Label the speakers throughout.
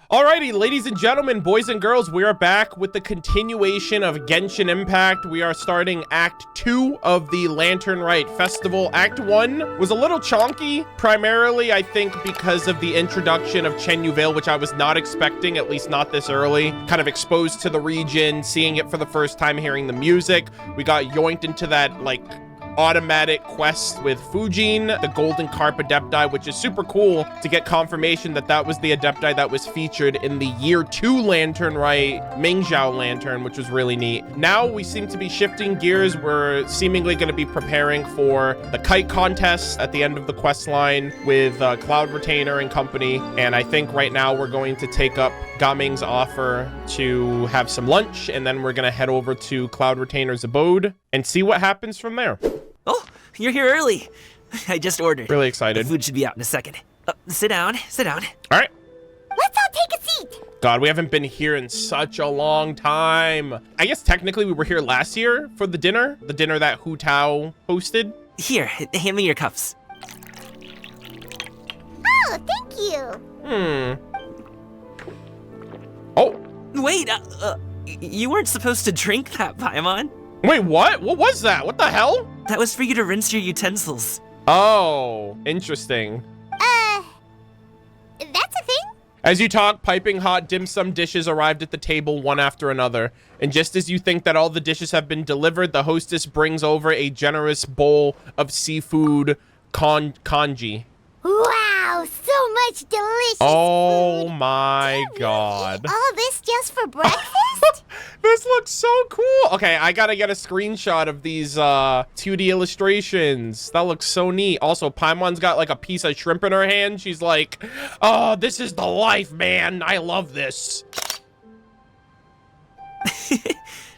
Speaker 1: Alrighty, ladies and gentlemen, boys and girls, we are back with the continuation of Genshin Impact. We are starting Act 2 of the Lantern Rite Festival. Act 1 was a little chonky, primarily, I think, because of the introduction of Chen Yuvale, which I was not expecting, at least not this early. Kind of exposed to the region, seeing it for the first time, hearing the music. We got yoinked into that, like, automatic quest with Fujin, the Golden Carp Adepti, which is super cool to get confirmation that that was the Adepti that was featured in the Year 2 Lantern Rite, Mingzhou Lantern, which was really neat. Now we seem to be shifting gears. We're seemingly going to be preparing for the kite contest at the end of the quest line with Cloud Retainer and company. And I think right now we're going to take up Gaming's offer to have some lunch, and then we're going to head over to Cloud Retainer's abode and see what happens from there.
Speaker 2: Oh, you're here early. I just ordered.
Speaker 1: Really excited.
Speaker 2: The food should be out in a second. Sit down, sit down.
Speaker 1: All right.
Speaker 3: Let's all take a seat.
Speaker 1: God, we haven't been here in such a long time. I guess technically we were here last year for the dinner that Hu Tao hosted.
Speaker 2: Here, hand me your cups.
Speaker 3: Oh, thank you.
Speaker 1: Oh.
Speaker 2: Wait, you weren't supposed to drink that, Paimon.
Speaker 1: Wait, what? What was that? What the hell?
Speaker 2: That was for you to rinse your utensils.
Speaker 1: Oh, interesting.
Speaker 3: That's a thing?
Speaker 1: As you talk, piping hot dim sum dishes arrived at the table one after another. And just as you think that all the dishes have been delivered, the hostess brings over a generous bowl of seafood congee.
Speaker 3: Wow, so much delicious
Speaker 1: Oh
Speaker 3: food.
Speaker 1: my
Speaker 3: Did you
Speaker 1: God.
Speaker 3: really eat all this just for breakfast?
Speaker 1: This looks so cool. Okay, I gotta get a screenshot of these 2D illustrations. That looks so neat. Also, Paimon's got like a piece of shrimp in her hand. She's like, oh, this is the life, man. I love this.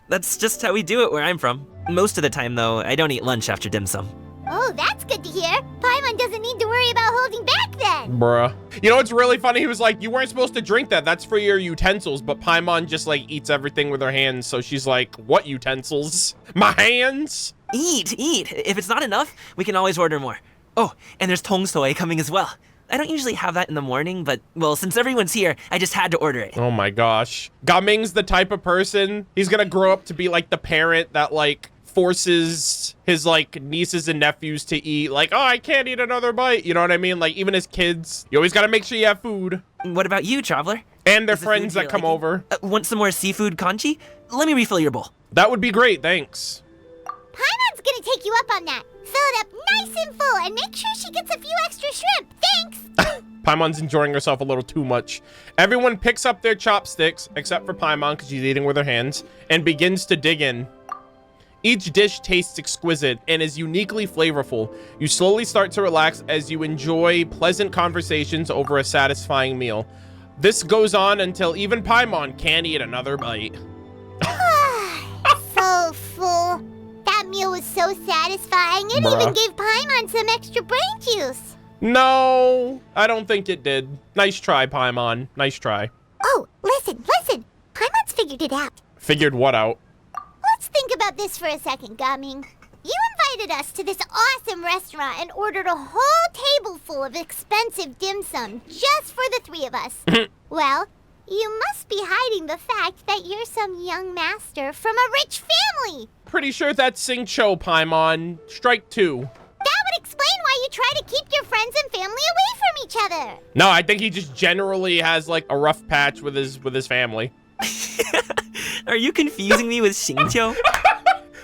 Speaker 2: That's just how we do it where I'm from. Most of the time, though, I don't eat lunch after dim sum.
Speaker 3: Oh, that's good to hear. Paimon doesn't need to worry about holding back then.
Speaker 1: Bruh. You know what's really funny? He was like, you weren't supposed to drink that. That's for your utensils. But Paimon just like eats everything with her hands. So she's like, what utensils? My hands?
Speaker 2: Eat. If it's not enough, we can always order more. Oh, and there's tong soy coming as well. I don't usually have that in the morning, but, well, since everyone's here, I just had to order it.
Speaker 1: Oh my gosh. Gaming's the type of person, he's gonna grow up to be like the parent that like forces his like nieces and nephews to eat. Like, oh, I can't eat another bite. You know what I mean? Like, even as kids, you always gotta make sure you have food.
Speaker 2: What about you, traveler?
Speaker 1: And their
Speaker 2: Is the food
Speaker 1: friends that
Speaker 2: you're
Speaker 1: come
Speaker 2: liking?
Speaker 1: over.
Speaker 2: Want some more seafood congee? Let me refill your bowl.
Speaker 1: That would be great, thanks.
Speaker 3: Paimon's gonna take you up on that. Fill it up nice and full and make sure she gets a few extra shrimp. Thanks.
Speaker 1: Paimon's enjoying herself a little too much. Everyone picks up their chopsticks, except for Paimon, because she's eating with her hands, and begins to dig in. Each dish tastes exquisite and is uniquely flavorful. You slowly start to relax as you enjoy pleasant conversations over a satisfying meal. This goes on until even Paimon can't eat another bite.
Speaker 3: So full. That meal was so satisfying. It even gave Paimon some extra brain juice.
Speaker 1: No, I don't think it did. Nice try, Paimon. Nice try.
Speaker 3: Oh, listen. Paimon's figured it out.
Speaker 1: Figured what out?
Speaker 3: Let's think about this for a second, Gaming. You invited us to this awesome restaurant and ordered a whole table full of expensive dim sum just for the three of us. Well, you must be hiding the fact that you're some young master from a rich family.
Speaker 1: Pretty sure that's Sing Cho, Paimon. Strike two.
Speaker 3: That would explain why you try to keep your friends and family away from each other.
Speaker 1: No, I think he just generally has like a rough patch with his family.
Speaker 2: Are you confusing me with Xingqiu?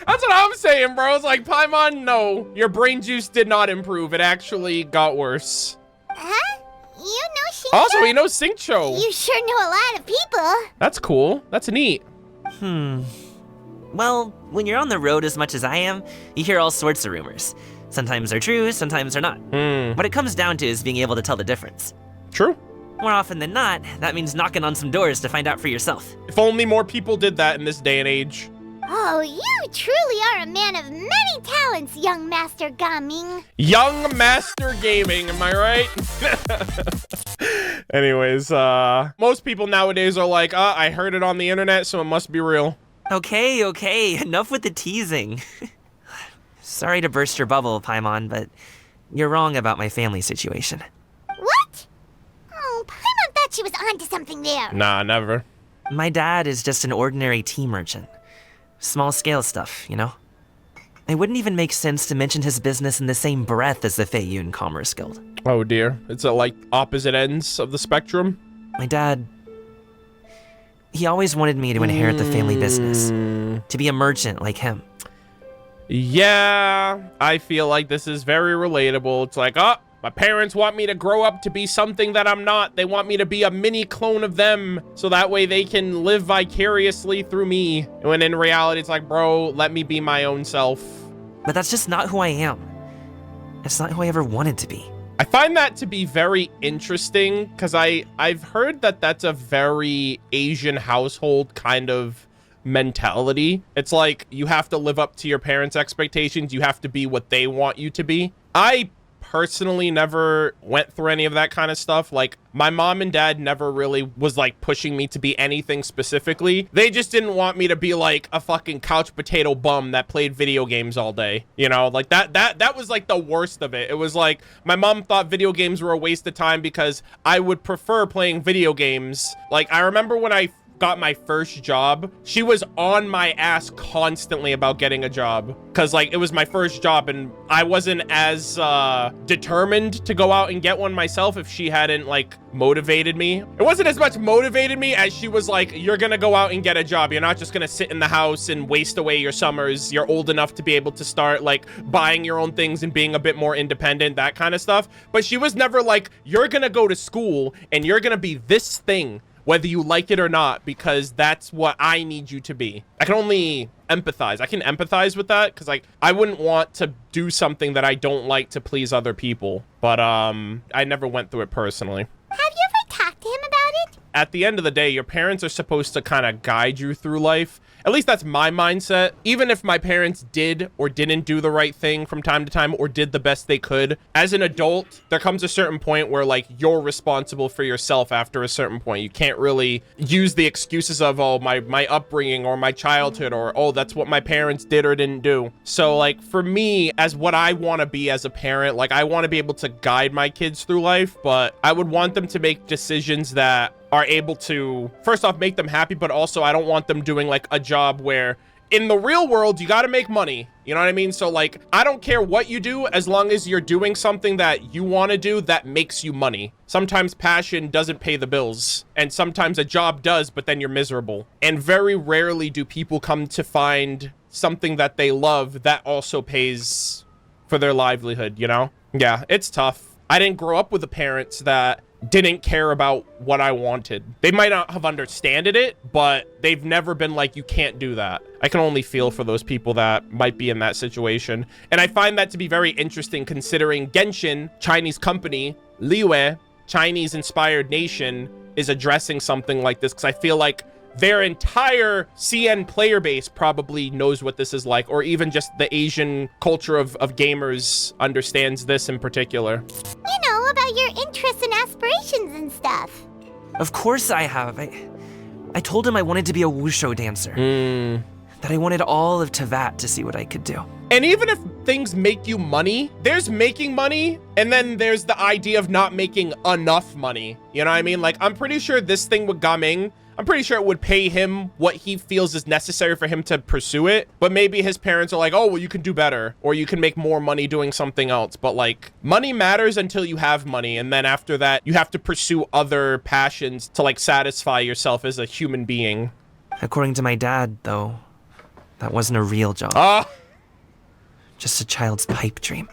Speaker 1: That's what I'm saying, bro. It's like, Paimon, no. Your brain juice did not improve. It actually got worse.
Speaker 3: Huh? You know Shinjo?
Speaker 1: Also, he knows Sing Cho.
Speaker 3: You sure know a lot of people.
Speaker 1: That's cool. That's neat.
Speaker 2: Well, when you're on the road as much as I am, you hear all sorts of rumors. Sometimes they're true, sometimes they're not. What it comes down to is being able to tell the difference.
Speaker 1: True.
Speaker 2: More often than not, that means knocking on some doors to find out for yourself.
Speaker 1: If only more people did that in this day and age.
Speaker 3: Oh, you truly are a man of many talents, young Master Gaming.
Speaker 1: Young Master Gaming, am I right? Anyways, most people nowadays are like, I heard it on the internet, so it must be real.
Speaker 2: Okay, enough with the teasing. Sorry to burst your bubble, Paimon, but you're wrong about my family situation.
Speaker 3: What? Oh, Paimon thought she was onto something there.
Speaker 1: Nah, never.
Speaker 2: My dad is just an ordinary tea merchant. Small scale stuff, you know? It wouldn't even make sense to mention his business in the same breath as the Feiyun Commerce Guild.
Speaker 1: Oh dear. It's like opposite ends of the spectrum.
Speaker 2: My dad, he always wanted me to inherit the family business, to be a merchant like him.
Speaker 1: Yeah, I feel like this is very relatable. It's like, oh, my parents want me to grow up to be something that I'm not. They want me to be a mini clone of them so that way they can live vicariously through me. When in reality, it's like, bro, let me be my own self.
Speaker 2: But that's just not who I am. It's not who I ever wanted to be.
Speaker 1: I find that to be very interesting because I've heard that that's a very Asian household kind of mentality. It's like you have to live up to your parents' expectations. You have to be what they want you to be. I personally never went through any of that kind of stuff. Like, my mom and dad never really was like pushing me to be anything specifically. They just didn't want me to be like a fucking couch potato bum that played video games all day. You know, like that was like the worst of it. It was like my mom thought video games were a waste of time because I would prefer playing video games. Like, I remember when I got my first job, she was on my ass constantly about getting a job because like it was my first job and I wasn't as determined to go out and get one myself if she hadn't like motivated me. It wasn't as much motivated me as she was like, you're gonna go out and get a job. You're not just gonna sit in the house and waste away your summers. You're old enough to be able to start like buying your own things and being a bit more independent, that kind of stuff. But she was never like, you're gonna go to school and you're gonna be this thing whether you like it or not, because that's what I need you to be. I can only empathize. I can empathize with that because like I wouldn't want to do something that I don't like to please other people. But I never went through it personally.
Speaker 3: Have you ever talked to him about it?
Speaker 1: At the end of the day, your parents are supposed to kind of guide you through life. At least that's my mindset. Even if my parents did or didn't do the right thing from time to time or did the best they could, as an adult, there comes a certain point where like you're responsible for yourself after a certain point. You can't really use the excuses of, oh, my upbringing or my childhood or, oh, that's what my parents did or didn't do. So like for me, as what I want to be as a parent, like I want to be able to guide my kids through life, but I would want them to make decisions that are able to, first off, make them happy, but also I don't want them doing like a job where in the real world, you got to make money. You know what I mean? So like, I don't care what you do as long as you're doing something that you want to do that makes you money. Sometimes passion doesn't pay the bills and sometimes a job does, but then you're miserable. And very rarely do people come to find something that they love that also pays for their livelihood, you know? Yeah, it's tough. I didn't grow up with the parents that didn't care about what I wanted. They might not have understood it, but they've never been like, you can't do that. I can only feel for those people that might be in that situation. And I find that to be very interesting considering Genshin, Chinese company, Liyue, Chinese-inspired nation, is addressing something like this because I feel like their entire CN player base probably knows what this is like, or even just the Asian culture of gamers understands this in particular.
Speaker 3: You know, about your interests and aspirations and stuff.
Speaker 2: Of course I have. I told him I wanted to be a wushu dancer. That I wanted all of Tevat to see what I could do.
Speaker 1: And even if things make you money, there's making money, and then there's the idea of not making enough money. You know what I mean? Like, I'm pretty sure this thing with Gaming, I'm pretty sure it would pay him what he feels is necessary for him to pursue it. But maybe his parents are like, oh, well, you can do better, or you can make more money doing something else. But like, money matters until you have money. And then after that, you have to pursue other passions to like satisfy yourself as a human being.
Speaker 2: According to my dad, though, that wasn't a real job. Just a child's pipe dream.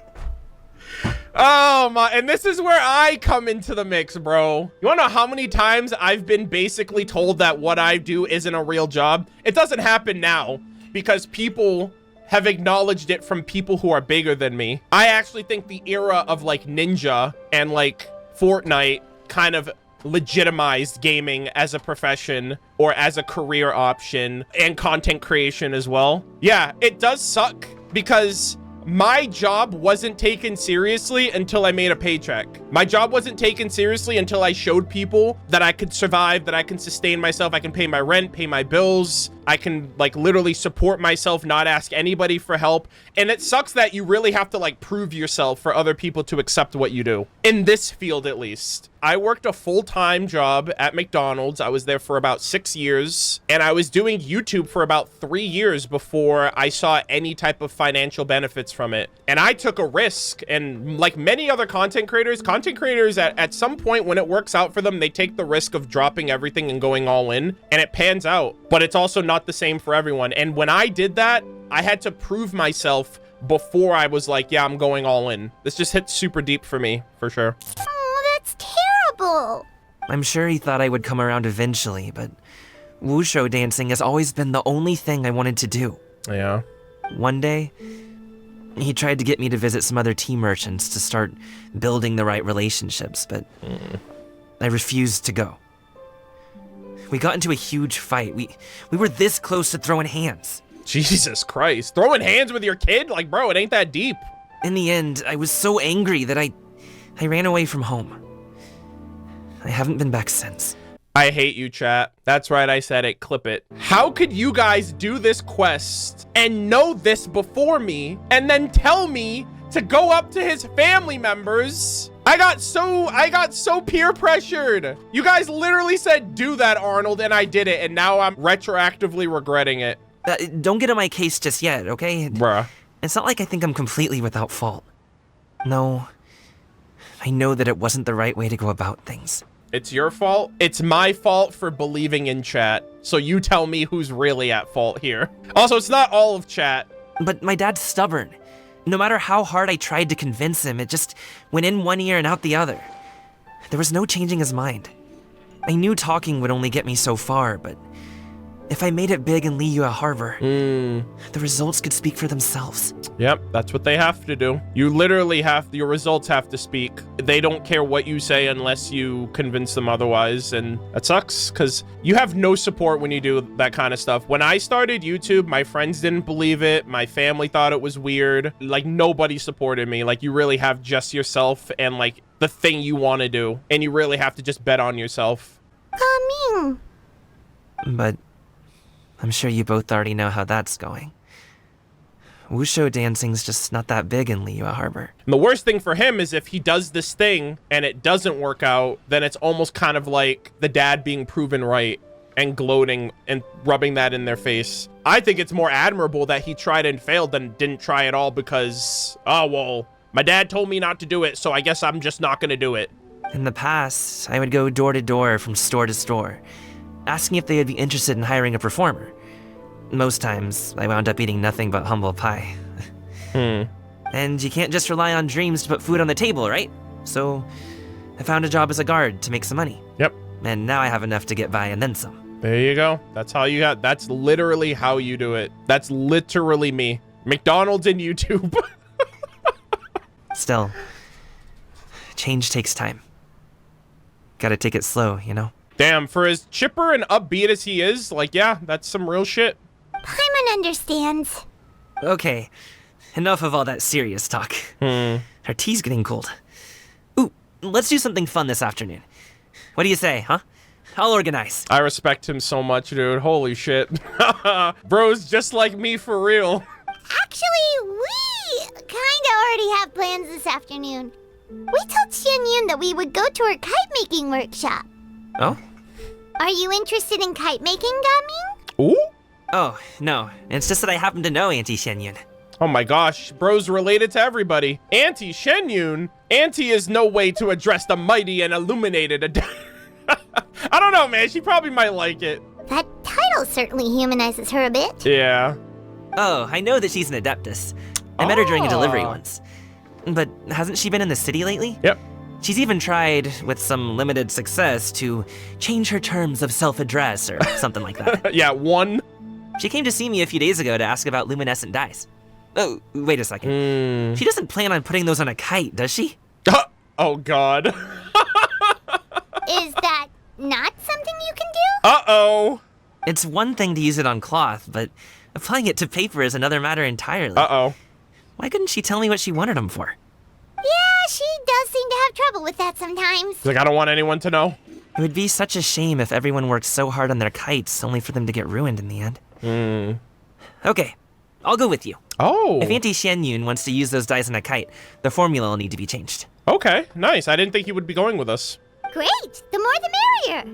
Speaker 1: Oh my, and this is where I come into the mix, bro. You wanna know how many times I've been basically told that what I do isn't a real job? It doesn't happen now because people have acknowledged it from people who are bigger than me. I actually think the era of like Ninja and like Fortnite kind of legitimized gaming as a profession or as a career option and content creation as well. Yeah, it does suck because my job wasn't taken seriously until I made a paycheck. My job wasn't taken seriously until I showed people that I could survive, that I can sustain myself, I can pay my rent, pay my bills, I can like literally support myself, not ask anybody for help. And it sucks that you really have to like prove yourself for other people to accept what you do. In this field, at least. I worked a full-time job at McDonald's. I was there for about 6 years, and I was doing YouTube for about 3 years before I saw any type of financial benefits from it. And I took a risk, and like many other content creators at some point when it works out for them, they take the risk of dropping everything and going all in, and it pans out. But it's also not the same for everyone. And when I did that, I had to prove myself before I was like, yeah, I'm going all in. This just hit super deep for me, for sure.
Speaker 3: Oh, that's terrible.
Speaker 2: I'm sure he thought I would come around eventually, but wushu dancing has always been the only thing I wanted to do.
Speaker 1: Yeah.
Speaker 2: One day, he tried to get me to visit some other tea merchants to start building the right relationships, but I refused to go. We got into a huge fight. We were this close to throwing hands.
Speaker 1: Jesus Christ. Throwing hands with your kid? Like, bro, it ain't that deep.
Speaker 2: In the end, I was so angry that I ran away from home. I haven't been back since.
Speaker 1: I hate you, chat. That's right, I said it. Clip it. How could you guys do this quest and know this before me and then tell me to go up to his family members? I got so peer pressured. You guys literally said, do that, Arnold, and I did it, and now I'm retroactively regretting it.
Speaker 2: Don't get on my case just yet, okay?
Speaker 1: Bruh.
Speaker 2: It's not like I think I'm completely without fault. No, I know that it wasn't the right way to go about things.
Speaker 1: It's your fault. It's my fault for believing in chat. So you tell me who's really at fault here. Also, it's not all of chat.
Speaker 2: But my dad's stubborn. No matter how hard I tried to convince him, it just went in one ear and out the other. There was no changing his mind. I knew talking would only get me so far, but if I made it big in Liyue Harbor, the results could speak for themselves.
Speaker 1: Yep, that's what they have to do. You literally your results have to speak. They don't care what you say unless you convince them otherwise, and that sucks because you have no support when you do that kind of stuff. When I started YouTube, my friends didn't believe it. My family thought it was weird. Like, nobody supported me. Like, you really have just yourself and like the thing you want to do, and you really have to just bet on yourself.
Speaker 3: Coming.
Speaker 2: But I'm sure you both already know how that's going. Wushu dancing's just not that big in Liyue Harbor.
Speaker 1: And the worst thing for him is if he does this thing and it doesn't work out, then it's almost kind of like the dad being proven right and gloating and rubbing that in their face. I think it's more admirable that he tried and failed than didn't try at all because, oh, well, my dad told me not to do it, so I guess I'm just not gonna do it.
Speaker 2: In the past, I would go door to door from store to store, asking if they would be interested in hiring a performer. Most times, I wound up eating nothing but humble pie. And you can't just rely on dreams to put food on the table, right? So, I found a job as a guard to make some money.
Speaker 1: Yep.
Speaker 2: And now I have enough to get by and then some.
Speaker 1: There you go. That's literally how you do it. That's literally me. McDonald's and YouTube.
Speaker 2: Still, change takes time. Gotta take it slow, you know?
Speaker 1: Damn, for as chipper and upbeat as he is, like, yeah, that's some real shit.
Speaker 3: Paimon understands.
Speaker 2: Okay, enough of all that serious talk. Our tea's getting cold. Ooh, let's do something fun this afternoon. What do you say, huh? I'll organize.
Speaker 1: I respect him so much, dude. Holy shit. Bro's just like me for real.
Speaker 3: Actually, we kinda already have plans this afternoon. We told Xianyun that we would go to her kite-making workshop.
Speaker 2: Oh?
Speaker 3: Are you interested in kite-making, Gaming?
Speaker 1: Ooh?
Speaker 2: Oh, no. It's just that I happen to know Auntie Xianyun.
Speaker 1: Oh my gosh, bro's related to everybody. Auntie Xianyun? Auntie is no way to address the mighty and illuminated. I don't know, man. She probably might like it.
Speaker 3: That title certainly humanizes her a bit.
Speaker 1: Yeah.
Speaker 2: Oh, I know that she's an Adeptus. I met her during a delivery once. But hasn't she been in the city lately?
Speaker 1: Yep.
Speaker 2: She's even tried, with some limited success, to change her terms of self-address or something like that.
Speaker 1: Yeah, one.
Speaker 2: She came to see me a few days ago to ask about luminescent dyes. Oh, wait a second. She doesn't plan on putting those on a kite, does she?
Speaker 1: Oh, God.
Speaker 3: Is that not something you can do?
Speaker 1: Uh-oh.
Speaker 2: It's one thing to use it on cloth, but applying it to paper is another matter entirely.
Speaker 1: Uh-oh.
Speaker 2: Why couldn't she tell me what she wanted them for?
Speaker 3: Yeah, she does seem to have trouble with that sometimes.
Speaker 1: She's like, I don't want anyone to know.
Speaker 2: It would be such a shame if everyone worked so hard on their kites only for them to get ruined in the end. Okay, I'll go with you.
Speaker 1: Oh.
Speaker 2: If Auntie Xianyun wants to use those dice on a kite, the formula will need to be changed.
Speaker 1: Okay, nice. I didn't think he would be going with us.
Speaker 3: Great! The more the merrier!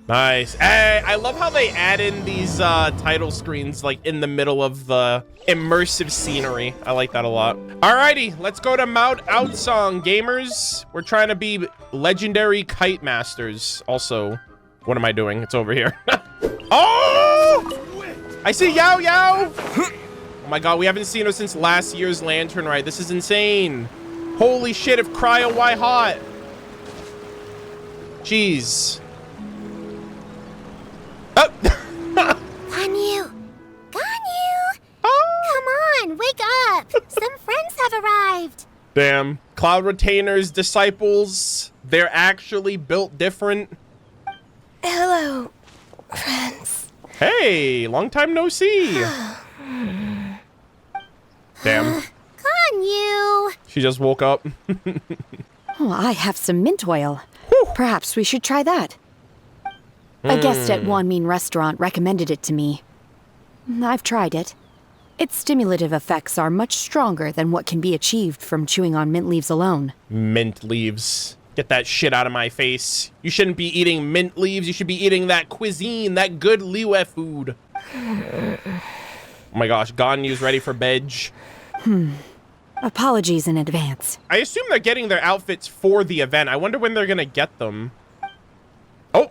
Speaker 1: Nice. Hey, I love how they add in these title screens like in the middle of the immersive scenery. I like that a lot. Alrighty, let's go to Mount Aocang, gamers. We're trying to be legendary kite masters. Also, what am I doing? It's over here. Oh! I see Yao Yao! Oh my god, we haven't seen her since last year's Lantern Rite. This is insane. Holy shit, if cryo, why hot? Jeez. Oh.
Speaker 3: Ganyu! Ganyu!
Speaker 1: Oh.
Speaker 3: Come on, wake up! Some friends have arrived!
Speaker 1: Damn. Cloud Retainer's disciples, they're actually built different.
Speaker 4: Hello, friends.
Speaker 1: Hey, long time no see. Damn.
Speaker 3: Ganyu!
Speaker 1: She just woke up.
Speaker 5: Oh, I have some mint oil. Perhaps we should try that. A guest at Wanmin Restaurant recommended it to me. I've tried it. Its stimulative effects are much stronger than what can be achieved from chewing on mint leaves alone.
Speaker 1: Mint leaves. Get that shit out of my face. You shouldn't be eating mint leaves. You should be eating that cuisine, that good Liwe food. Oh my gosh, Ganyu's ready for bed.
Speaker 5: Apologies in advance.
Speaker 1: I assume they're getting their outfits for the event. I wonder when they're gonna get them. Oh.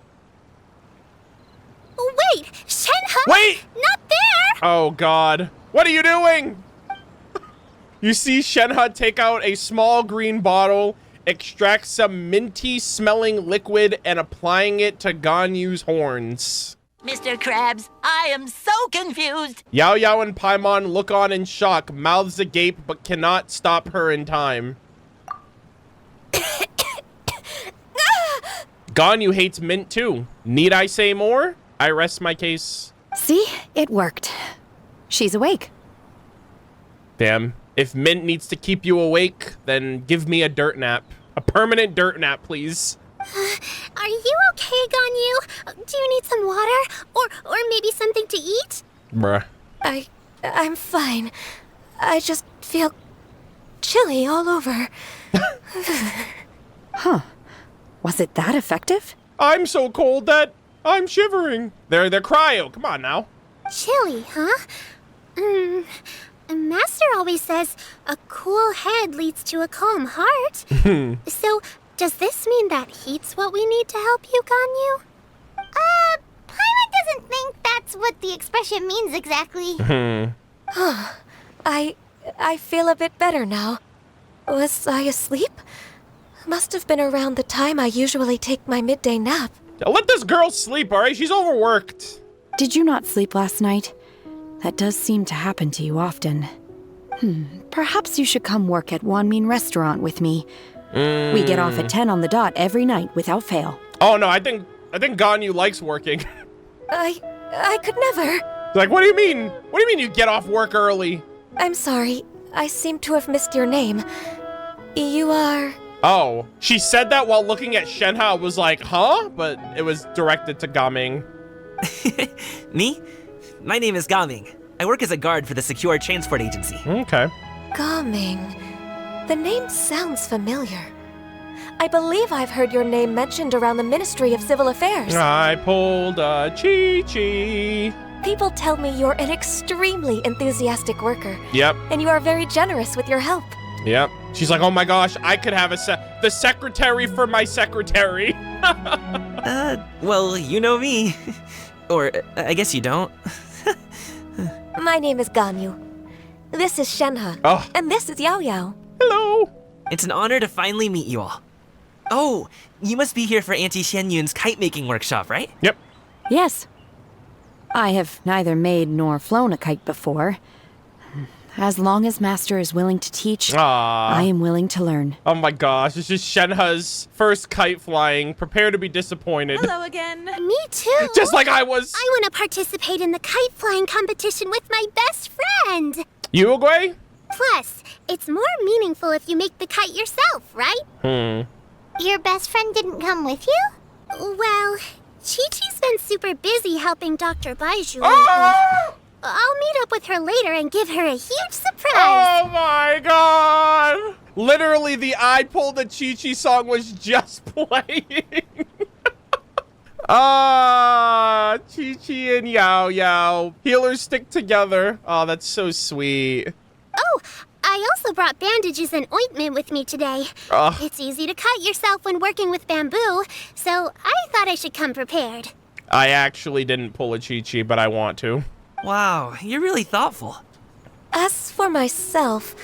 Speaker 3: Wait! Shenhe!
Speaker 1: Wait!
Speaker 3: Not there!
Speaker 1: Oh god. What are you doing? You see Shenhe take out a small green bottle, extract some minty smelling liquid, and applying it to Ganyu's horns.
Speaker 6: Mr. Krabs, I am so confused.
Speaker 1: Yao Yao and Paimon look on in shock, mouths agape, but cannot stop her in time. Ganyu hates mint too. Need I say more? I rest my case.
Speaker 5: See? It worked. She's awake.
Speaker 1: Damn. If mint needs to keep you awake, then give me a dirt nap. A permanent dirt nap, please.
Speaker 3: Are you okay, Ganyu? Do you need some water? Or maybe something to eat?
Speaker 1: Bruh.
Speaker 4: I'm fine. I just feel chilly all over.
Speaker 5: Huh. Was it that effective?
Speaker 1: I'm so cold that I'm shivering. They're cryo. Come on now.
Speaker 3: Chilly, huh? Master always says a cool head leads to a calm heart. So, does this mean that heat's what we need to help you, Ganyu? Paimon doesn't think that's what the expression means exactly.
Speaker 4: I feel a bit better now. Was I asleep? Must have been around the time I usually take my midday nap.
Speaker 1: Let this girl sleep, all right? She's overworked.
Speaker 5: Did you not sleep last night? That does seem to happen to you often. Perhaps you should come work at Wanmin Restaurant with me. We get off at 10 on the dot every night without fail.
Speaker 1: Oh no, I think Ganyu likes working.
Speaker 4: I could never.
Speaker 1: Like, what do you mean? What do you mean you get off work early?
Speaker 4: I'm sorry. I seem to have missed your name. You are...
Speaker 1: Oh, she said that while looking at Shenhe. I was like, huh? But it was directed to Gaming.
Speaker 2: Me? My name is Gaming. I work as a guard for the Secure Transport Agency.
Speaker 1: Okay.
Speaker 4: Gaming. The name sounds familiar. I believe I've heard your name mentioned around the Ministry of Civil Affairs.
Speaker 1: I pulled a Chi-Chi.
Speaker 4: People tell me you're an extremely enthusiastic worker.
Speaker 1: Yep.
Speaker 4: And you are very generous with your help.
Speaker 1: Yep. She's like, oh my gosh, I could have the secretary for my secretary.
Speaker 2: Well, you know me. Or, I guess you don't.
Speaker 4: My name is Ganyu. This is Shenhe.
Speaker 1: Oh.
Speaker 4: And this is Yao Yao.
Speaker 1: Hello.
Speaker 2: It's an honor to finally meet you all. Oh, you must be here for Auntie Xianyun's kite-making workshop, right?
Speaker 1: Yep.
Speaker 5: Yes. I have neither made nor flown a kite before. As long as Master is willing to teach, I am willing to learn.
Speaker 1: Oh my gosh, this is Shenhe's first kite flying. Prepare to be disappointed.
Speaker 7: Hello again.
Speaker 3: Me too.
Speaker 1: Just like I was.
Speaker 3: I want to participate in the kite flying competition with my best friend.
Speaker 1: Uruguay?
Speaker 3: Plus, it's more meaningful if you make the kite yourself, right? Your best friend didn't come with you? Well, Chi-Chi's been super busy helping Dr. Baiju lately. I'll meet up with her later and give her a huge surprise.
Speaker 1: Oh my god! Literally, the I Pulled a Chi-Chi song was just playing. Ah, Chi-Chi and Yao Yao. Healers stick together. Oh, that's so sweet.
Speaker 3: Oh, I also brought bandages and ointment with me today.
Speaker 1: Ugh.
Speaker 3: It's easy to cut yourself when working with bamboo, so I thought I should come prepared.
Speaker 1: I actually didn't pull a Chi-Chi, but I want to.
Speaker 2: Wow, you're really thoughtful.
Speaker 4: As for myself,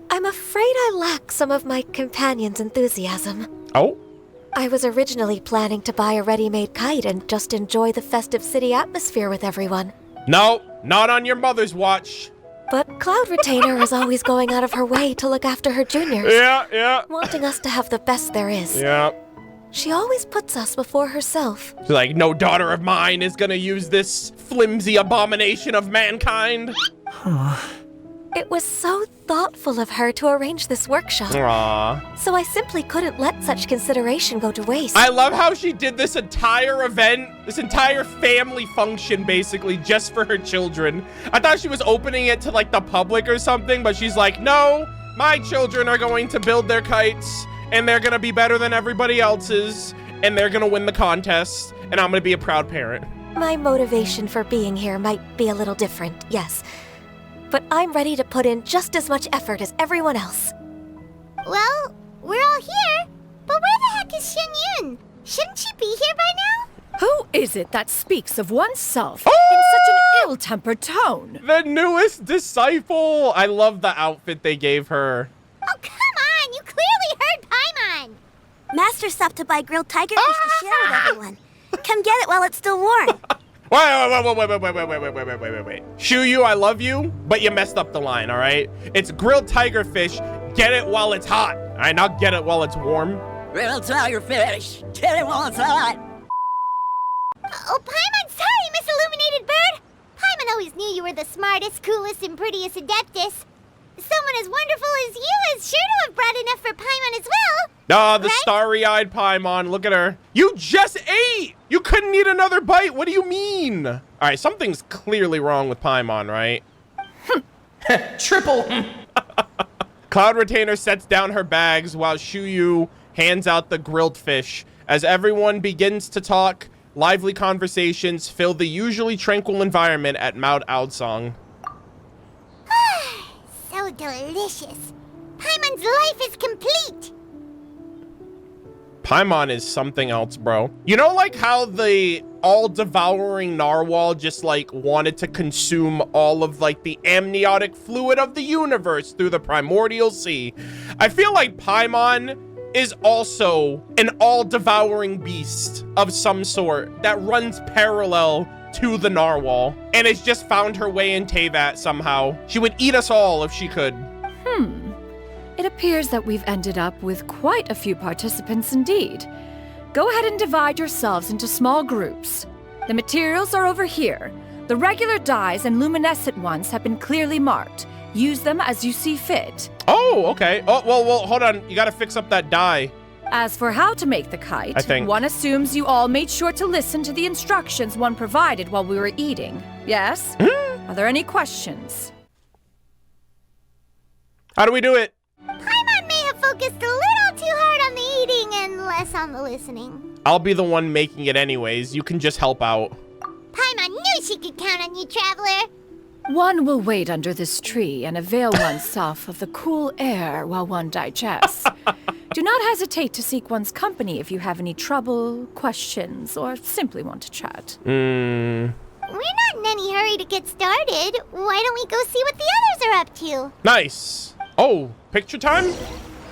Speaker 4: I'm afraid I lack some of my companion's enthusiasm.
Speaker 1: Oh?
Speaker 4: I was originally planning to buy a ready-made kite and just enjoy the festive city atmosphere with everyone.
Speaker 1: No, not on your mother's watch.
Speaker 4: But Cloud Retainer is always going out of her way to look after her juniors,
Speaker 1: Yeah.
Speaker 4: wanting us to have the best there is.
Speaker 1: Yeah.
Speaker 4: She always puts us before herself.
Speaker 1: She's like, no daughter of mine is gonna use this flimsy abomination of mankind.
Speaker 4: It was so thoughtful of her to arrange this workshop,
Speaker 1: Aww.
Speaker 4: so I simply couldn't let such consideration go to waste.
Speaker 1: I love how she did this entire event, this entire family function, basically, just for her children. I thought she was opening it to, like, the public or something, but she's like, no, my children are going to build their kites, and they're gonna be better than everybody else's, and they're gonna win the contest, and I'm gonna be a proud parent.
Speaker 4: My motivation for being here might be a little different, yes. But I'm ready to put in just as much effort as everyone else.
Speaker 3: Well, we're all here, but where the heck is Shen Yun? Shouldn't she be here by now?
Speaker 5: Who is it that speaks of oneself in such an ill-tempered tone?
Speaker 1: The newest disciple! I love the outfit they gave her.
Speaker 3: Oh, come on! You clearly heard Paimon! Master stopped to buy grilled tiger fish to share with everyone. Come get it while it's still warm.
Speaker 1: Wait. Shuyu, I love you, but you messed up the line, all right? It's grilled tiger fish. Get it while it's hot. All right, now get it while it's warm.
Speaker 6: Grilled tiger fish. Get it while it's hot.
Speaker 3: Oh, Paimon, sorry, Miss Illuminated Bird. Paimon always knew you were the smartest, coolest, and prettiest Adeptus. Someone as wonderful as you is sure to have brought enough for Paimon as well.
Speaker 1: Ah, the
Speaker 3: Right?
Speaker 1: starry-eyed Paimon. Look at her. You just ate! You couldn't eat another bite. What do you mean? All right, something's clearly wrong with Paimon, right?
Speaker 7: Triple.
Speaker 1: Cloud Retainer sets down her bags while Shuyu hands out the grilled fish. As everyone begins to talk, lively conversations fill the usually tranquil environment at Mount Aocang.
Speaker 3: So delicious. Paimon's life is complete.
Speaker 1: Paimon is something else, bro. You know, like how the all-devouring narwhal just, like, wanted to consume all of, like, the amniotic fluid of the universe through the primordial sea? I feel like Paimon is also an all-devouring beast of some sort that runs parallel to the narwhal and has just found her way in Teyvat somehow. She would eat us all if she could.
Speaker 5: It appears that we've ended up with quite a few participants indeed. Go ahead and divide yourselves into small groups. The materials are over here. The regular dyes and luminescent ones have been clearly marked. Use them as you see fit.
Speaker 1: Oh, okay. Oh, well, hold on. You gotta fix up that dye.
Speaker 5: As for how to make the kite,
Speaker 1: I think-
Speaker 5: one assumes you all made sure to listen to the instructions one provided while we were eating. Yes? Are there any questions?
Speaker 1: How do we do it?
Speaker 3: Paimon may have focused a little too hard on the eating and less on the listening.
Speaker 1: I'll be the one making it anyways. You can just help out.
Speaker 3: Paimon knew she could count on you, Traveler.
Speaker 5: One will wait under this tree and avail oneself of the cool air while one digests. Do not hesitate to seek one's company if you have any trouble, questions, or simply want to chat.
Speaker 3: We're not in any hurry to get started. Why don't we go see what the others are up to?
Speaker 1: Nice. Oh, picture time? Can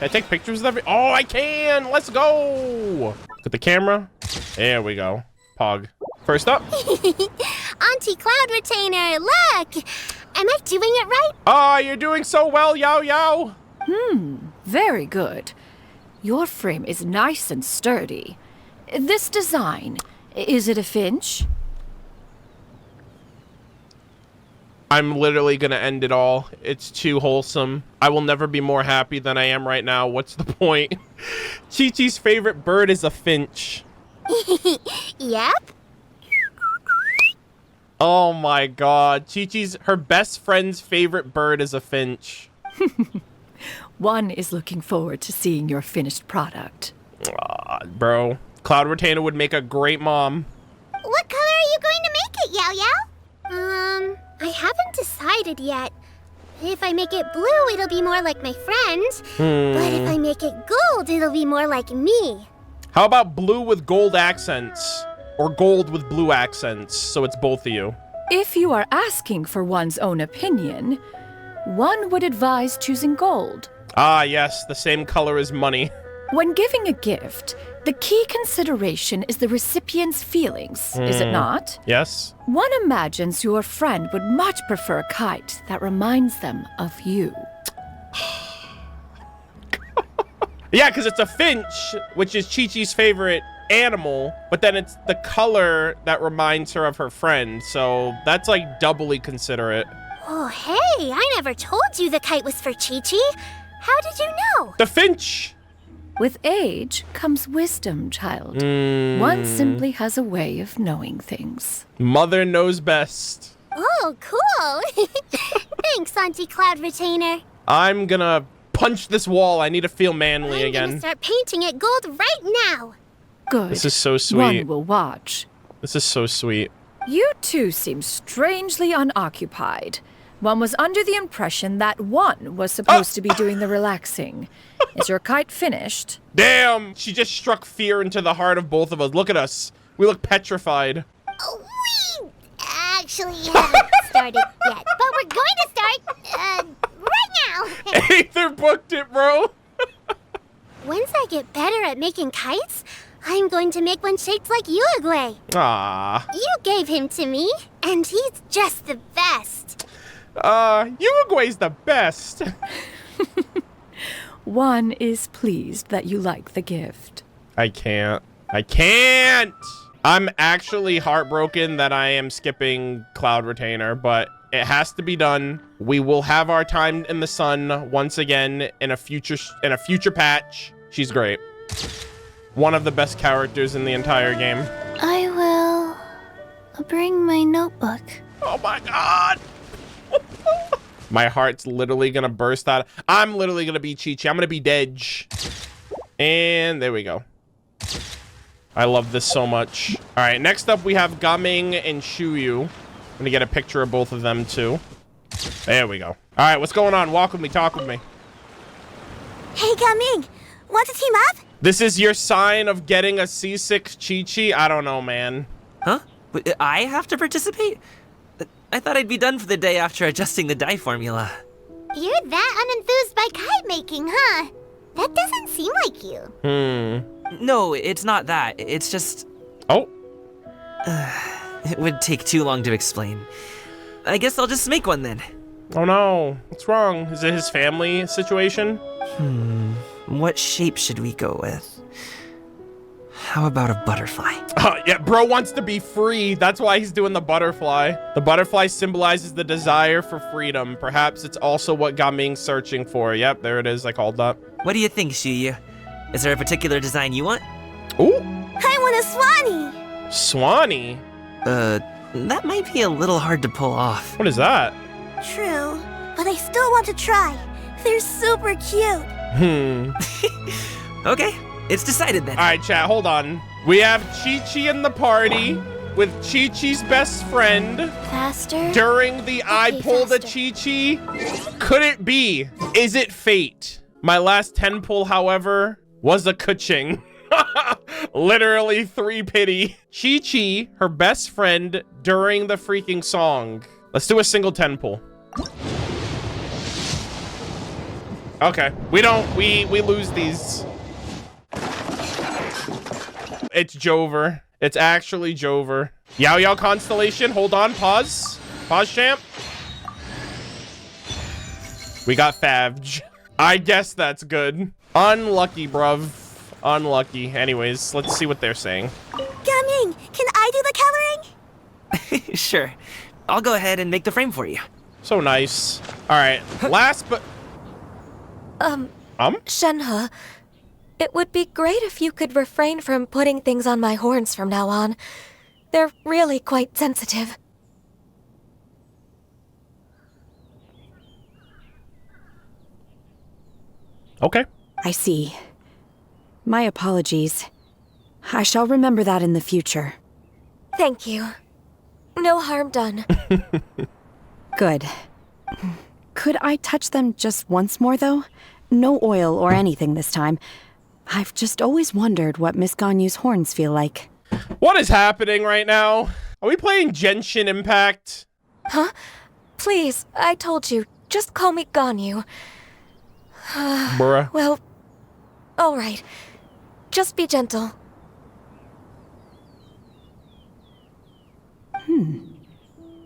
Speaker 1: I take pictures of every... Oh, I can. Let's go. Look at the camera. There we go. Pog. First up.
Speaker 3: Auntie Cloud Retainer, look! Am I doing it right?
Speaker 1: Ah, you're doing so well, Yao Yao.
Speaker 5: Very good. Your frame is nice and sturdy. This design, is it a finch?
Speaker 1: I'm literally gonna end it all. It's too wholesome. I will never be more happy than I am right now. What's the point? Chi-Chi's favorite bird is a finch.
Speaker 3: Yep.
Speaker 1: Oh my god. Chi-Chi's, her best friend's favorite bird is a finch.
Speaker 5: One is looking forward to seeing your finished product.
Speaker 1: Aw, bro. Cloud Retainer would make a great mom.
Speaker 3: What color are you going to make it, Yao Yao? I haven't decided yet. If I make it blue, it'll be more like my friend. But if I make it gold, it'll be more like me.
Speaker 1: How about blue with gold accents? Or gold with blue accents, so it's both of you.
Speaker 5: If you are asking for one's own opinion, one would advise choosing gold.
Speaker 1: Ah, yes, the same color as money.
Speaker 5: When giving a gift, the key consideration is the recipient's feelings, is it not?
Speaker 1: Yes.
Speaker 5: One imagines your friend would much prefer a kite that reminds them of you.
Speaker 1: Yeah, because it's a finch, which is Chi-Chi's favorite animal, but then it's the color that reminds her of her friend, so that's like doubly considerate.
Speaker 3: Oh, hey, I never told you the kite was for Chi-Chi. How did you know?
Speaker 1: The finch!
Speaker 5: With age comes wisdom, child. One simply has a way of knowing things.
Speaker 1: Mother knows best.
Speaker 3: Oh, cool. Thanks, Auntie Cloud Retainer.
Speaker 1: I'm gonna punch this wall. I need to feel manly
Speaker 3: I'm
Speaker 1: again.
Speaker 3: gonna start painting it gold right now.
Speaker 5: Good.
Speaker 1: This is so sweet.
Speaker 5: One will watch.
Speaker 1: This is so sweet.
Speaker 5: You two seem strangely unoccupied. One was under the impression that one was supposed to be doing the relaxing. Is your kite finished?
Speaker 1: Damn! She just struck fear into the heart of both of us. Look at us. We look petrified.
Speaker 3: We actually haven't started yet, but we're going to start, right now.
Speaker 1: Aether booked it, bro.
Speaker 3: Once I get better at making kites, I'm going to make one shaped like Uruguay.
Speaker 1: Ah.
Speaker 3: You gave him to me, and he's just the best.
Speaker 1: Uruguay's the best.
Speaker 5: One is pleased that you like the gift.
Speaker 1: I can't. I'm actually heartbroken that I am skipping Cloud Retainer, but it has to be done. We will have our time in the sun once again in a future patch. She's great. One of the best characters in the entire game.
Speaker 3: I will bring my notebook.
Speaker 1: Oh my god. My heart's literally gonna burst out. I'm literally gonna be Chi-Chi. I'm gonna be Dej. And there we go. I love this so much. All right, next up we have Gaming and Shuyu. I'm gonna get a picture of both of them too. There we go. All right, what's going on? Walk with me, talk with me.
Speaker 3: Hey, Gaming, want to team up?
Speaker 1: This is your sign of getting a C6 Chi-Chi? I don't know, man.
Speaker 2: Huh? I have to participate? I thought I'd be done for the day after adjusting the dye formula.
Speaker 3: You're that unenthused by kite making, huh? That doesn't seem like you.
Speaker 2: No, it's not that. It's just...
Speaker 1: Oh.
Speaker 2: It would take too long to explain. I guess I'll just make one then.
Speaker 1: Oh no. What's wrong? Is it his family situation?
Speaker 2: What shape should we go with? How about a butterfly?
Speaker 1: Yeah, bro wants to be free. That's why he's doing the butterfly. The butterfly symbolizes the desire for freedom. Perhaps it's also what Gaming's searching for. Yep, there it is. I called that.
Speaker 2: What do you think, Shuyu? Is there a particular design you want?
Speaker 1: Ooh.
Speaker 3: I want a Swanee.
Speaker 1: Swanee?
Speaker 2: That might be a little hard to pull off.
Speaker 1: What is that?
Speaker 3: True, but I still want to try. They're super cute.
Speaker 2: Okay, it's decided then.
Speaker 1: All right, chat, hold on. We have Chi-Chi in the party with Chi-Chi's best friend.
Speaker 3: Faster?
Speaker 1: During the I
Speaker 3: Okay,
Speaker 1: pull the
Speaker 3: faster.
Speaker 1: Chi-Chi. Could it be? Is it fate? My last 10 pull, however, was a Kuching. Literally 3 pity. Chi-Chi, her best friend during the freaking song. Let's do a single 10 pull. Okay, we lose these. It's Jover. It's actually Jover. Yao Yao Constellation, hold on, pause. Pause, champ. We got Favj. I guess that's good. Unlucky, bruv. Unlucky. Anyways, let's see what they're saying.
Speaker 3: Gaming, can I do the coloring?
Speaker 2: Sure. I'll go ahead and make the frame for you.
Speaker 1: So nice. All right, last but...
Speaker 4: Shenhe, it would be great if you could refrain from putting things on my horns from now on. They're really quite sensitive.
Speaker 1: Okay.
Speaker 5: I see. My apologies. I shall remember that in the future.
Speaker 4: Thank you. No harm done.
Speaker 5: Good. Could I touch them just once more, though? No oil or anything this time. I've just always wondered what Miss Ganyu's horns feel like.
Speaker 1: What is happening right now? Are we playing Genshin Impact?
Speaker 4: Huh? Please, I told you. Just call me Ganyu.
Speaker 1: Bruh.
Speaker 4: Well, all right. Just be gentle.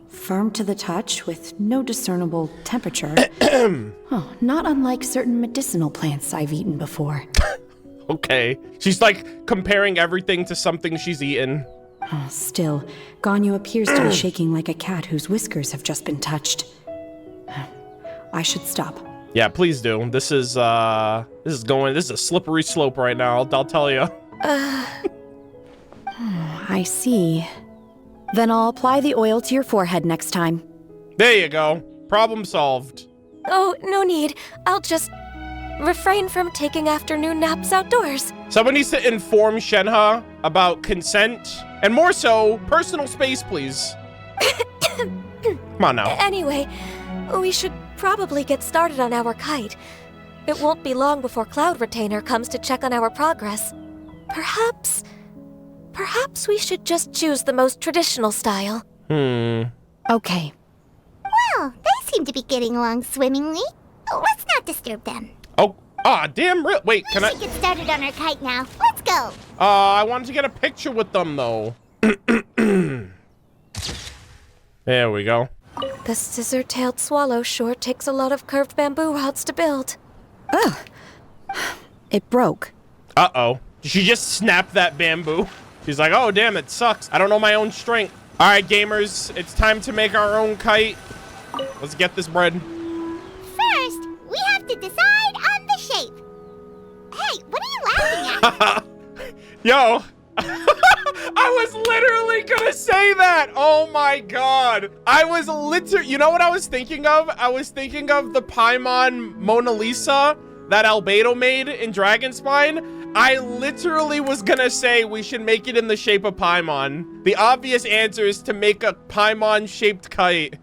Speaker 5: Firm to the touch with no discernible temperature. Oh, not unlike certain medicinal plants I've eaten before.
Speaker 1: Okay. She's like comparing everything to something she's eaten.
Speaker 5: Oh, still, Ganyu appears to be shaking like a cat whose whiskers have just been touched. I should stop.
Speaker 1: Yeah, please do. This is a slippery slope right now, I'll tell you.
Speaker 5: I see. Then I'll apply the oil to your forehead next time.
Speaker 1: There you go. Problem solved.
Speaker 4: Oh, no need. I'll just refrain from taking afternoon naps outdoors.
Speaker 1: Someone needs to inform Shenhe about consent, and more so, personal space, please. Come on now.
Speaker 4: Anyway, we should probably get started on our kite. It won't be long before Cloud Retainer comes to check on our progress. Perhaps we should just choose the most traditional style.
Speaker 5: Okay.
Speaker 3: Well, they seem to be getting along swimmingly. Let's not disturb them.
Speaker 1: Oh, damn, wait, can
Speaker 3: We should get started on our kite now. Let's go.
Speaker 1: I wanted to get a picture with them, though. There we go.
Speaker 4: The scissor-tailed swallow sure takes a lot of curved bamboo rods to build.
Speaker 5: Ugh. It broke.
Speaker 1: Uh-oh. Did she just snap that bamboo? She's like, oh, damn, it sucks. I don't know my own strength. All right, gamers, it's time to make our own kite. Let's get this bread.
Speaker 3: First, we have to decide on the shape. Hey, what are you laughing at?
Speaker 1: Yo, I was literally gonna say that. Oh my God. You know what I was thinking of? I was thinking of the Paimon Mona Lisa that Albedo made in Dragonspine. I literally was gonna say we should make it in the shape of Paimon. The obvious answer is to make a Paimon-shaped kite.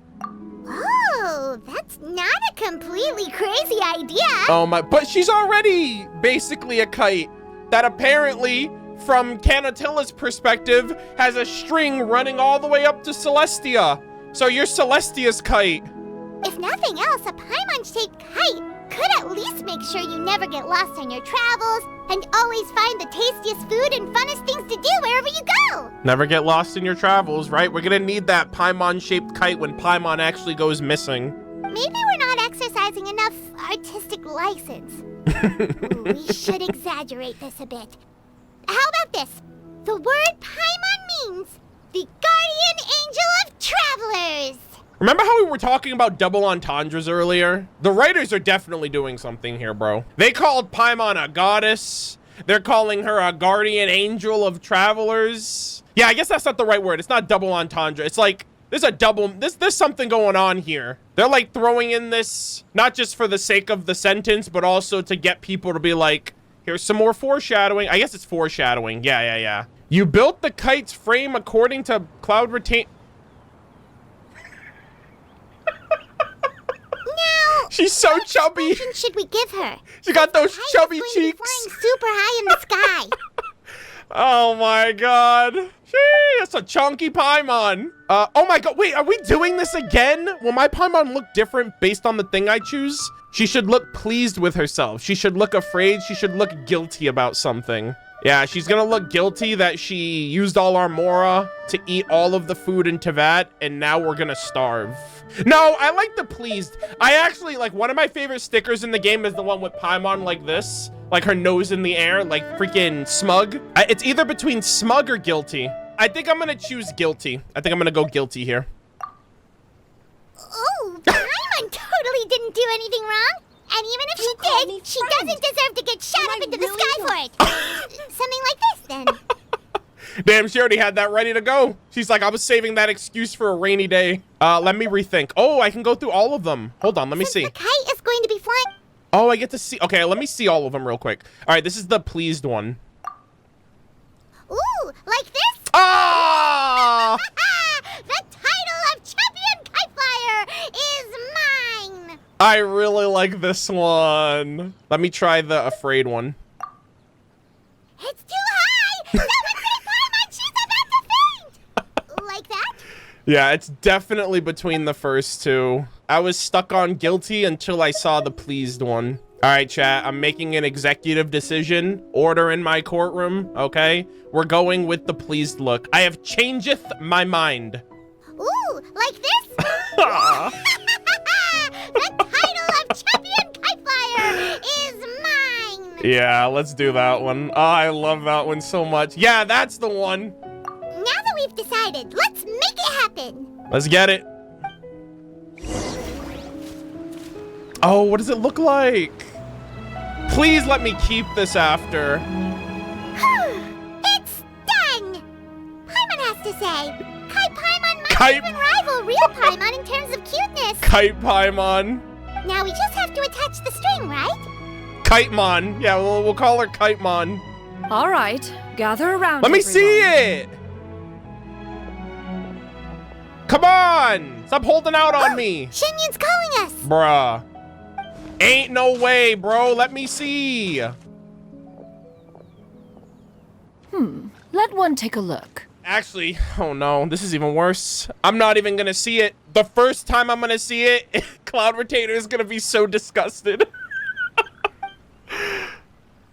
Speaker 3: Oh, that's not a completely crazy idea.
Speaker 1: Oh my, but she's already basically a kite that apparently, from Canatilla's perspective, has a string running all the way up to Celestia. So you're Celestia's kite.
Speaker 3: If nothing else, a Paimon-shaped kite could at least make sure you never get lost on your travels and always find the tastiest food and funnest things to do wherever you go.
Speaker 1: Never get lost in your travels, right? We're gonna need that Paimon-shaped kite when Paimon actually goes missing.
Speaker 3: Maybe we're not exercising enough artistic license. We should exaggerate this a bit. How about this? The word Paimon means the guardian angel of travelers.
Speaker 1: Remember how we were talking about double entendres earlier? The writers are definitely doing something here, bro. They called Paimon a goddess. They're calling her a guardian angel of travelers. Yeah, I guess that's not the right word. It's not double entendre. It's like, there's something going on here. They're like throwing in this, not just for the sake of the sentence, but also to get people to be like, here's some more foreshadowing. I guess it's foreshadowing. Yeah. You built the kite's frame according to Cloud Retain.
Speaker 3: Now,
Speaker 1: She's so chubby.
Speaker 3: what should we give her?
Speaker 1: She got those
Speaker 3: The kite
Speaker 1: chubby
Speaker 3: is going to be
Speaker 1: cheeks.
Speaker 3: flying super high in the sky.
Speaker 1: Oh my God. Gee, that's a chunky Paimon. Oh my God, wait, are we doing this again? Will my Paimon look different based on the thing I choose? She should look pleased with herself. She should look afraid. She should look guilty about something. Yeah, she's gonna look guilty that she used all our Mora to eat all of the food in Tevat, and now we're gonna starve. No, I like the pleased. I actually, like, one of my favorite stickers in the game is the one with Paimon like this. Like her nose in the air, like freaking smug. It's either between smug or guilty. I think I'm gonna choose guilty. I think I'm gonna go guilty here.
Speaker 3: Oh, Paimon totally didn't do anything wrong. And even if she did, she doesn't deserve to get shot up into the sky for it. Something like this, then.
Speaker 1: Damn, she already had that ready to go. She's like, I was saving that excuse for a rainy day. Let me rethink. Oh, I can go through all of them. Hold on, let me see.
Speaker 3: The kite is going to be flying.
Speaker 1: Oh, I get to see. Okay, let me see all of them real quick. All right, this is the pleased one.
Speaker 3: Ooh, like this?
Speaker 1: Ah!
Speaker 3: The title of Champion Kite Flyer is mine!
Speaker 1: I really like this one. Let me try the afraid one.
Speaker 3: It's too high! Someone say Paimon, she's about to faint! Like that?
Speaker 1: Yeah, it's definitely between the first two. I was stuck on guilty until I saw the pleased one. All right, chat, I'm making an executive decision. Order in my courtroom, okay? We're going with the pleased look. I have changeth my mind.
Speaker 3: Ooh, like this? The title of Champion Kite Flyer is mine!
Speaker 1: Yeah, let's do that one. Oh, I love that one so much. Yeah, that's the one.
Speaker 3: Now that we've decided, let's make it happen!
Speaker 1: Let's get it. Oh, what does it look like? Please let me keep this after.
Speaker 3: It's done! Paimon has to say. Kite Paimon might
Speaker 1: Kite-
Speaker 3: even rival real Paimon in terms of cuteness.
Speaker 1: Kite Paimon.
Speaker 3: Now we just have to attach the string, right?
Speaker 1: Kitemon. Yeah, we'll call her Kitemon.
Speaker 7: All right, gather around.
Speaker 1: Let me
Speaker 7: everyone.
Speaker 1: see it. Come on. Stop holding out on me.
Speaker 3: Shinyan's calling us.
Speaker 1: Bruh. Ain't no way, bro. Let me see.
Speaker 7: Let one take a look.
Speaker 1: Actually, oh no, this is even worse. I'm not even gonna see it. The first time I'm gonna see it, Cloud Retainer is gonna be so disgusted.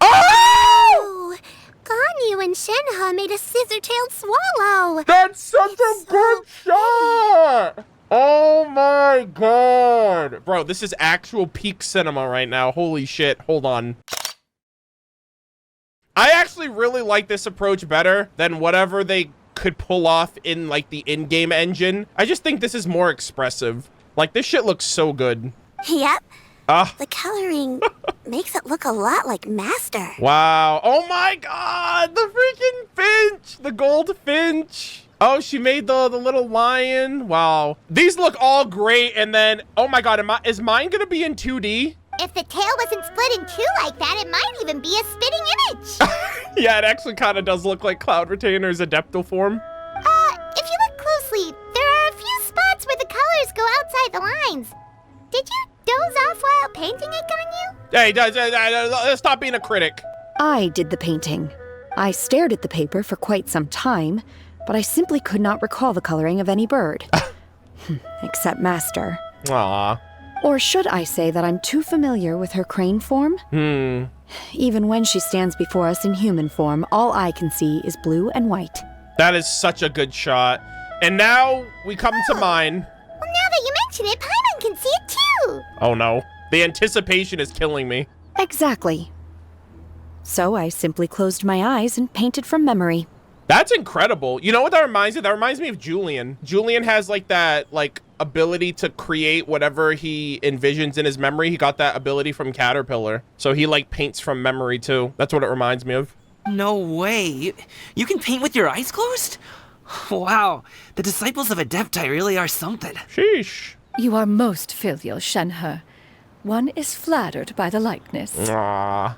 Speaker 1: Oh!
Speaker 3: Oh, Ganyu and Shenhe made a scissor-tailed swallow.
Speaker 1: That's such a good shot! Oh my god. Bro, this is actual peak cinema right now. Holy shit. Hold on. I actually really like this approach better than whatever they could pull off in like the in-game engine. I just think this is more expressive. Like, this shit looks so good.
Speaker 3: Yep.
Speaker 1: Ah,
Speaker 3: The coloring makes it look a lot like Master.
Speaker 1: wow. Oh my god, the freaking finch, the gold finch. Oh, she made the little lion. Wow. These look all great. And then, oh my god, is mine gonna be in 2D?
Speaker 3: If the tail wasn't split in two like that, it might even be a spitting image.
Speaker 1: Yeah, it actually kind of does look like Cloud Retainer's Adeptal form.
Speaker 3: If you look closely, there are a few spots where the colors go outside the lines. Did you doze off while painting it, Ganyu?
Speaker 1: Hey, stop being a critic.
Speaker 5: I did the painting. I stared at the paper for quite some time, but I simply could not recall the coloring of any bird. Except Master.
Speaker 1: Aw.
Speaker 5: Or should I say that I'm too familiar with her crane form? Even when she stands before us in human form, all I can see is blue and white.
Speaker 1: That is such a good shot. And now we come to mine.
Speaker 3: Well, now that you mention it, Paimon can see it too.
Speaker 1: Oh no. The anticipation is killing me.
Speaker 5: Exactly. So I simply closed my eyes and painted from memory.
Speaker 1: That's incredible. You know what that reminds me? That reminds me of Julian. Julian has like that ability to create whatever he envisions in his memory. He got that ability from Caterpillar. So he like paints from memory too. That's what it reminds me of.
Speaker 2: No way. You can paint with your eyes closed? Wow. The disciples of Adept Kite really are something.
Speaker 1: Sheesh.
Speaker 7: You are most filial, Shenhe. One is flattered by the likeness.
Speaker 1: Aww.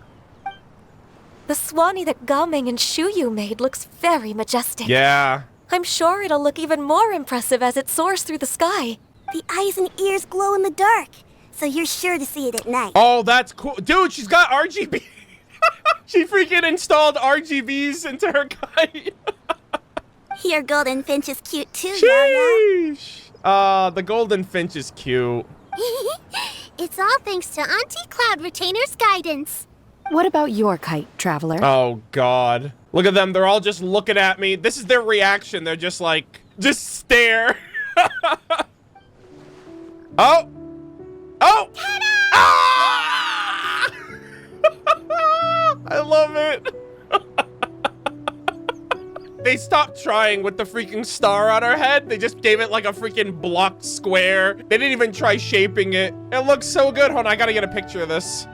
Speaker 4: The Swanee that Gaoming and Shuyu made looks very majestic.
Speaker 1: Yeah.
Speaker 4: I'm sure it'll look even more impressive as it soars through the sky.
Speaker 3: The eyes and ears glow in the dark, so you're sure to see it at night.
Speaker 1: Oh, that's cool. Dude, she's got RGB. She freaking installed RGBs into her kite.
Speaker 3: Your golden finch is cute too, Yo-Yo.
Speaker 1: Sheesh. The golden finch is cute.
Speaker 3: It's all thanks to Auntie Cloud Retainer's guidance.
Speaker 5: What about your kite, Traveler?
Speaker 1: Oh, God. Look at them. They're all just looking at me. This is their reaction. They're just like, just stare. Oh. Oh. Ah! I love it. They stopped trying with the freaking star on her head. They just gave it like a freaking blocked square. They didn't even try shaping it. It looks so good. Hold on, I gotta get a picture of this.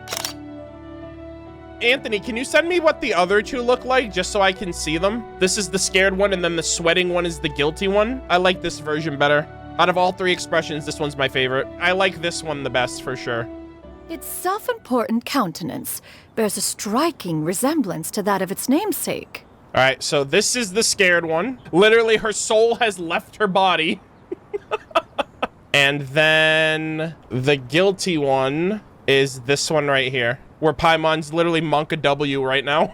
Speaker 1: Anthony, can you send me what the other two look like just so I can see them? This is the scared one and then the sweating one is the guilty one. I like this version better. Out of all three expressions, this one's my favorite. I like this one the best for sure.
Speaker 7: Its self-important countenance bears a striking resemblance to that of its namesake.
Speaker 1: All right, so this is the scared one. Literally, her soul has left her body. And then the guilty one is this one right here, where Paimon's literally monk a W right now.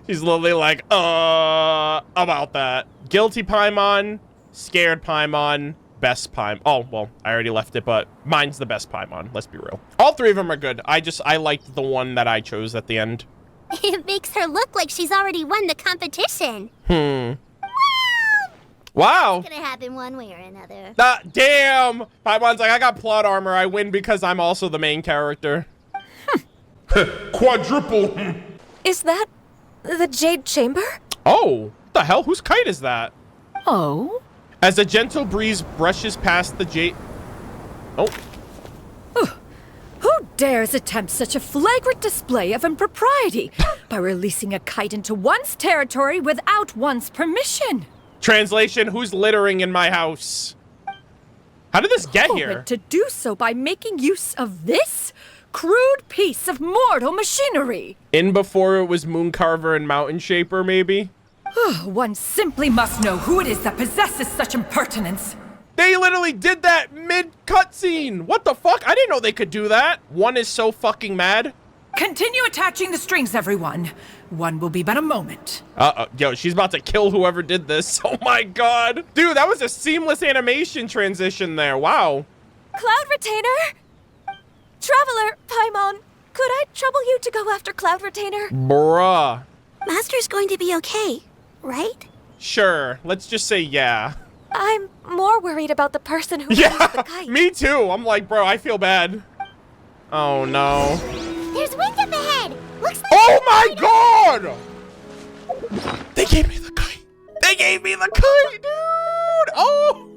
Speaker 1: She's literally like, about that. Guilty Paimon, scared Paimon, best Paimon. Oh, well, I already left it, but mine's the best Paimon. Let's be real. All three of them are good. I liked the one that I chose at the end.
Speaker 3: It makes her look like she's already won the competition.
Speaker 1: Wow.
Speaker 3: It's gonna happen one way or another.
Speaker 1: Damn. Paimon's like, I got plot armor. I win because I'm also the main character. Quadruple.
Speaker 4: Is that the Jade Chamber?
Speaker 1: Oh, what the hell? Whose kite is that?
Speaker 7: Oh?
Speaker 1: As a gentle breeze brushes past the jade. Oh.
Speaker 7: Who dares attempt such a flagrant display of impropriety by releasing a kite into one's territory without one's permission?
Speaker 1: Translation, who's littering in my house? How did this get here?
Speaker 7: To do so by making use of this crude piece of mortal machinery.
Speaker 1: In before it was Mooncarver and Mountain Shaper, maybe?
Speaker 7: One simply must know who it is that possesses such impertinence.
Speaker 1: They literally did that mid-cutscene. What the fuck? I didn't know they could do that. One is so fucking mad.
Speaker 8: Continue attaching the strings, everyone. One will be but a moment.
Speaker 1: Yo, she's about to kill whoever did this. Oh my god. Dude, that was a seamless animation transition there. Wow.
Speaker 4: Cloud Retainer! Traveler, Paimon, could I trouble you to go after Cloud Retainer?
Speaker 1: Bruh.
Speaker 3: Master's going to be okay, right?
Speaker 1: Sure. Let's just say yeah.
Speaker 4: I'm more worried about the person who released the kite.
Speaker 1: Me too. I'm like, bro, I feel bad. Oh no.
Speaker 3: There's wind up ahead. Looks like.
Speaker 1: Oh my god! They gave me the kite. They gave me the kite, dude. Oh.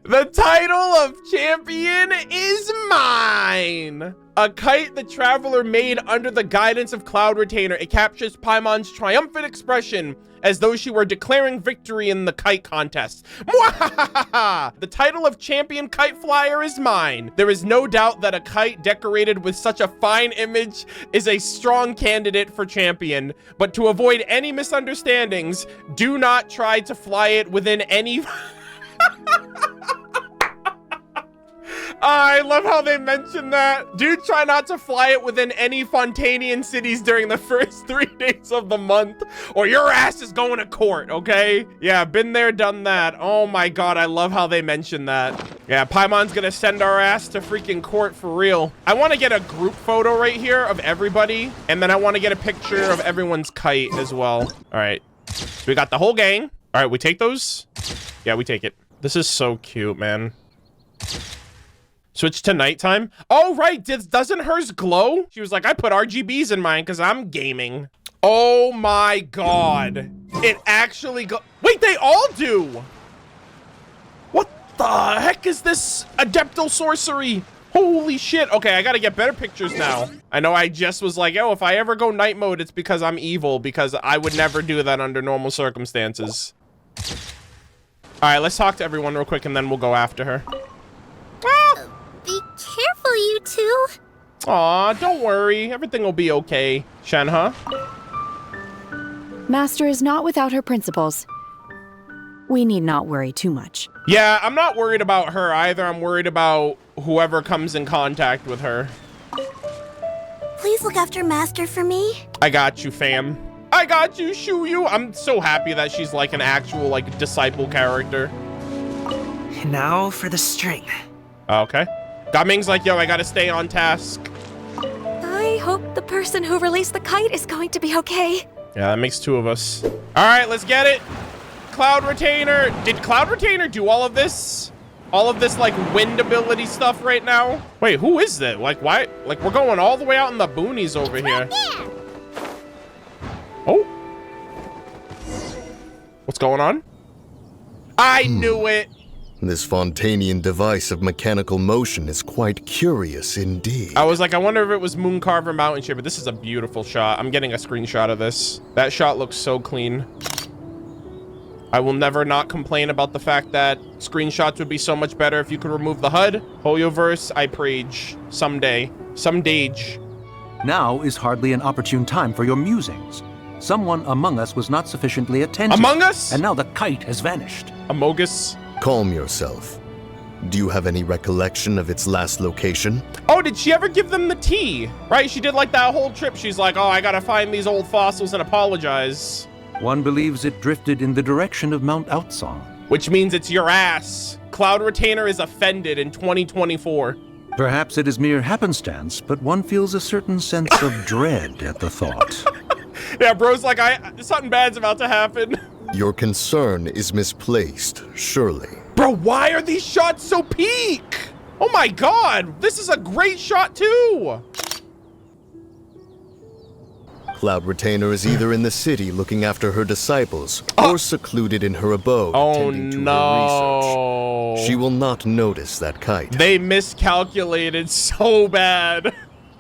Speaker 1: The title of champion is mine. A kite the Traveler made under the guidance of Cloud Retainer. It captures Paimon's triumphant expression as though she were declaring victory in the kite contest. Mwahaha! The title of champion kite flyer is mine. There is no doubt that a kite decorated with such a fine image is a strong candidate for champion. But to avoid any misunderstandings, do not try to fly it within any... I love how they mentioned that. Dude, try not to fly it within any Fontanian cities during the first 3 days of the month, or your ass is going to court, okay? Yeah, been there, done that. Oh my god, I love how they mentioned that. Yeah, Paimon's gonna send our ass to freaking court for real. I want to get a group photo right here of everybody, and then I want to get a picture of everyone's kite as well. All right, so we got the whole gang. All right, we take those? Yeah, we take it. This is so cute, man. Switch to nighttime. Oh, right. Doesn't hers glow? She was like, I put RGBs in mine because I'm gaming. Oh my god. It actually Wait, they all do. What the heck is this adeptal sorcery? Holy shit. Okay, I gotta get better pictures now. I know I just was like, oh, if I ever go night mode, it's because I'm evil, because I would never do that under normal circumstances. All right, let's talk to everyone real quick and then we'll go after her.
Speaker 3: Be careful, you two.
Speaker 1: Aw, don't worry. Everything will be okay. Shenhe?
Speaker 5: Master is not without her principles. We need not worry too much.
Speaker 1: Yeah, I'm not worried about her either. I'm worried about whoever comes in contact with her.
Speaker 3: Please look after Master for me.
Speaker 1: I got you, fam. I got you, Shuyu. I'm so happy that she's like an actual like disciple character.
Speaker 2: And now for the string.
Speaker 1: Okay. Gaming's like, yo, I gotta stay on task.
Speaker 4: I hope the person who released the kite is going to be okay.
Speaker 1: Yeah, that makes 2 of us. All right, let's get it. Cloud Retainer. Did Cloud Retainer do all of this? All of this, like, wind ability stuff right now? Wait, who is that? Like, why? Like, we're going all the way out in the boonies over here. Oh. What's going on? I knew it.
Speaker 9: This Fontanian device of mechanical motion is quite curious indeed.
Speaker 1: I was like, I wonder if it was Mooncarver Mountain Shaper. This is a beautiful shot. I'm getting a screenshot of this. That shot looks so clean. I will never not complain about the fact that screenshots would be so much better if you could remove the HUD. Hoyoverse, I preach. Someday. Some dage.
Speaker 10: Now is hardly an opportune time for your musings. Someone among us was not sufficiently attentive.
Speaker 1: Among Us?
Speaker 10: And now the kite has vanished.
Speaker 1: Amogus.
Speaker 9: Calm yourself. Do you have any recollection of its last location?
Speaker 1: Oh, did she ever give them the tea? Right, she did like that whole trip. She's like, oh, I gotta find these old fossils and apologize.
Speaker 10: One believes it drifted in the direction of Mount Aocang.
Speaker 1: Which means it's your ass. Cloud Retainer is offended in 2024.
Speaker 10: Perhaps it is mere happenstance, but one feels a certain sense of dread at the thought.
Speaker 1: Yeah, bro's like, something bad's about to happen.
Speaker 9: Your concern is misplaced, surely.
Speaker 1: Bro, why are these shots so peak? Oh my god, this is a great shot too.
Speaker 9: Cloud Retainer is either in the city looking after her disciples or secluded in her abode tending to her research. She will not notice that kite.
Speaker 1: They miscalculated so bad.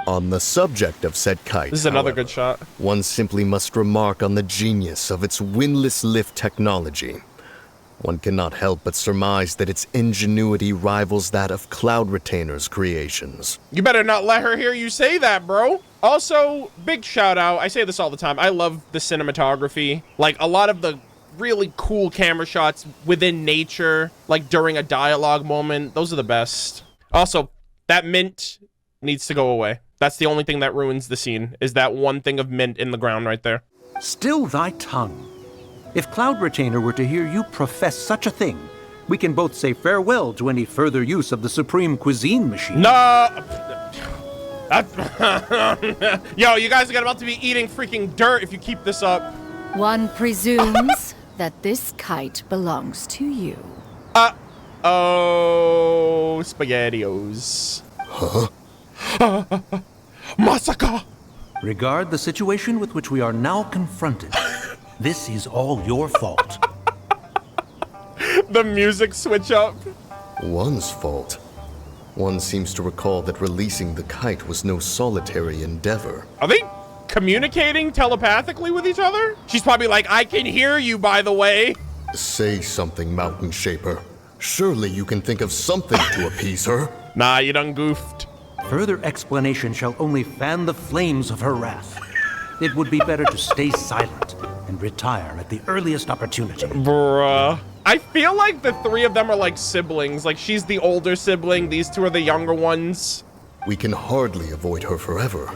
Speaker 9: On the subject of said kite,
Speaker 1: This is another
Speaker 9: however,
Speaker 1: good shot.
Speaker 9: one simply must remark on the genius of its windless lift technology. One cannot help but surmise that its ingenuity rivals that of Cloud Retainer's creations.
Speaker 1: You better not let her hear you say that, bro. Also, big shout out. I say this all the time. I love the cinematography. Like, a lot of the really cool camera shots within nature, like during a dialogue moment. Those are the best. Also, that mint needs to go away. That's the only thing that ruins the scene, is that one thing of mint in the ground right there.
Speaker 10: Still thy tongue. If Cloud Retainer were to hear you profess such a thing, we can both say farewell to any further use of the Supreme Cuisine machine.
Speaker 1: No! Yo, you guys are about to be eating freaking dirt if you keep this up.
Speaker 7: One presumes that this kite belongs to you.
Speaker 1: Oh, SpaghettiOs.
Speaker 9: Huh?
Speaker 1: Masaka!
Speaker 10: Regard the situation with which we are now confronted. This is all your fault.
Speaker 1: The music switch up.
Speaker 9: One's fault. One seems to recall that releasing the kite was no solitary endeavor.
Speaker 1: Are they communicating telepathically with each other? She's probably like, I can hear you, by the way.
Speaker 9: Say something, Mountain Shaper. Surely you can think of something to appease her.
Speaker 1: Nah, you done goofed.
Speaker 10: Further explanation shall only fan the flames of her wrath. It would be better to stay silent and retire at the earliest opportunity.
Speaker 1: Bruh. I feel like the three of them are like siblings. Like, she's the older sibling, these two are the younger ones.
Speaker 9: We can hardly avoid her forever.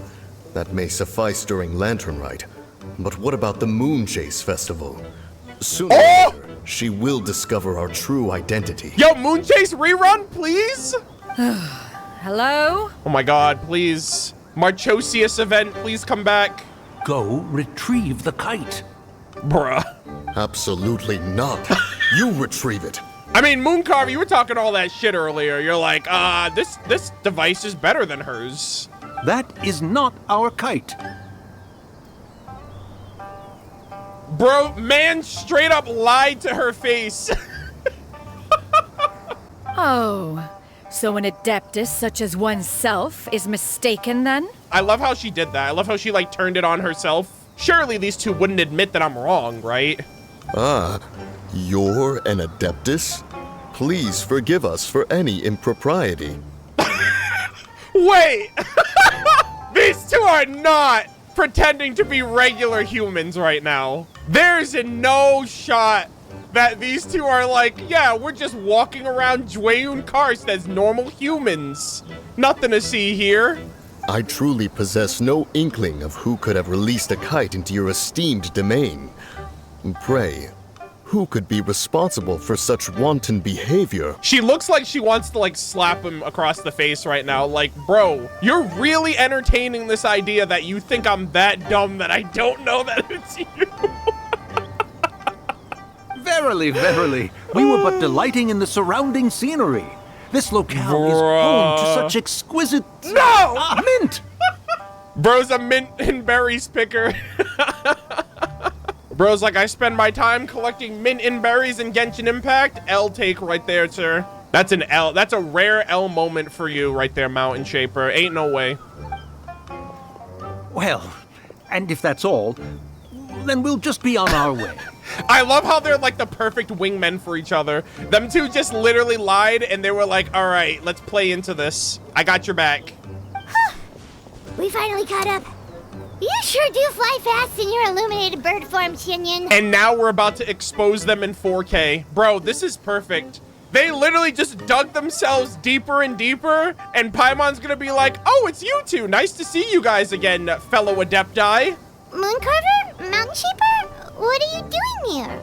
Speaker 9: That may suffice during Lantern Rite. But what about the Moon Chase Festival? Sooner or later, she will discover our true identity.
Speaker 1: Yo, Moon Chase rerun, please?
Speaker 7: Hello?
Speaker 1: Oh my god, please. Marchosius event, please come back.
Speaker 10: Go retrieve the kite.
Speaker 1: Bruh.
Speaker 9: Absolutely not. You retrieve it.
Speaker 1: I mean, Mooncarver, you were talking all that shit earlier. You're like, this device is better than hers.
Speaker 10: That is not our kite.
Speaker 1: Bro, man straight up lied to her face.
Speaker 7: Oh, so an adeptus such as oneself is mistaken then?
Speaker 1: I love how she did that. I love how she, like, turned it on herself. Surely these two wouldn't admit that I'm wrong, right?
Speaker 9: Ah, you're an Adeptus? Please forgive us for any impropriety.
Speaker 1: Wait! These two are not pretending to be regular humans right now. There's no shot that these two are like, yeah, we're just walking around Dwayun Karst as normal humans. Nothing to see here.
Speaker 9: I truly possess no inkling of who could have released a kite into your esteemed domain. Pray, who could be responsible for such wanton behavior?
Speaker 1: She looks like she wants to, like, slap him across the face right now. Like, bro, you're really entertaining this idea that you think I'm that dumb that I don't know that it's you.
Speaker 10: Verily, verily, we were but delighting in the surrounding scenery. This locale is home to such exquisite...
Speaker 1: No!
Speaker 10: Mint!
Speaker 1: Bro's a mint and berries picker. Bro's like, I spend my time collecting mint and berries in Genshin Impact. L take right there, sir. That's an L. That's a rare L moment for you right there, Mountain Shaper. Ain't no way.
Speaker 10: Well, and if that's all, then we'll just be on our way.
Speaker 1: I love how they're like the perfect wingmen for each other. Them two just literally lied and they were like, all right, let's play into this. I got your back.
Speaker 3: We finally caught up. You sure do fly fast in your illuminated bird form, Xinyan.
Speaker 1: And now we're about to expose them in 4K. Bro, this is perfect. They literally just dug themselves deeper and deeper, and Paimon's gonna be like, oh, it's you two. Nice to see you guys again, fellow Adepti.
Speaker 3: Mooncarver? Mountain Sheeper? What are you doing here?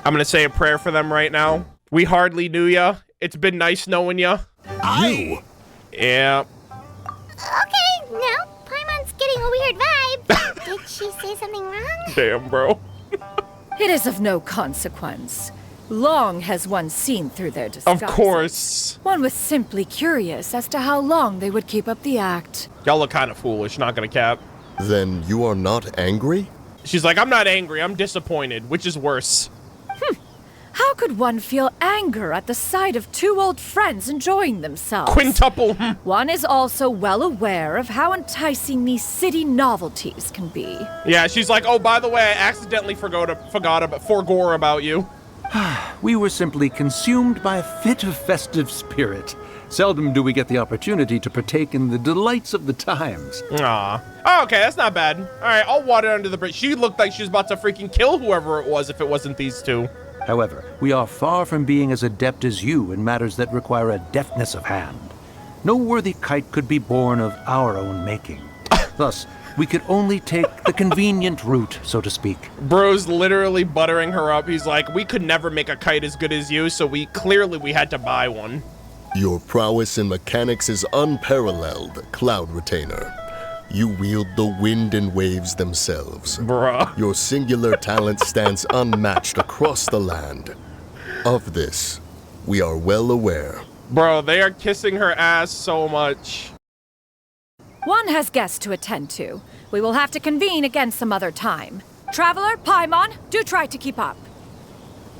Speaker 1: I'm gonna say a prayer for them right now. We hardly knew ya. It's been nice knowing ya.
Speaker 9: You?
Speaker 1: Yeah.
Speaker 3: Okay, now Paimon's getting a weird vibe. Did she say something wrong?
Speaker 1: Damn, bro.
Speaker 7: It is of no consequence. Long has one seen through their disguise.
Speaker 1: Of course.
Speaker 7: One was simply curious as to how long they would keep up the act.
Speaker 1: Y'all look kind of foolish, not gonna cap.
Speaker 9: Then you are not angry?
Speaker 1: She's like, I'm not angry, I'm disappointed, which is worse.
Speaker 7: How could one feel anger at the sight of two old friends enjoying themselves?
Speaker 1: Quintuple.
Speaker 7: One is also well aware of how enticing these city novelties can be.
Speaker 1: Yeah, she's like, oh, by the way, I accidentally forgore about you.
Speaker 10: We were simply consumed by a fit of festive spirit. Seldom do we get the opportunity to partake in the delights of the times.
Speaker 1: Aw. Oh, okay, that's not bad. All right, I'll water under the bridge. She looked like she was about to freaking kill whoever it was if it wasn't these two.
Speaker 10: However, we are far from being as adept as you in matters that require a deftness of hand. No worthy kite could be born of our own making. Thus, we could only take the convenient route, so to speak.
Speaker 1: Bro's literally buttering her up. He's like, we could never make a kite as good as you, so we had to buy one.
Speaker 9: Your prowess in mechanics is unparalleled, Cloud Retainer. You wield the wind and waves themselves.
Speaker 1: Bruh.
Speaker 9: Your singular talent stands unmatched across the land. Of this, we are well aware.
Speaker 1: Bro, they are kissing her ass so much.
Speaker 7: One has guests to attend to. We will have to convene again some other time. Traveler, Paimon, do try to keep up.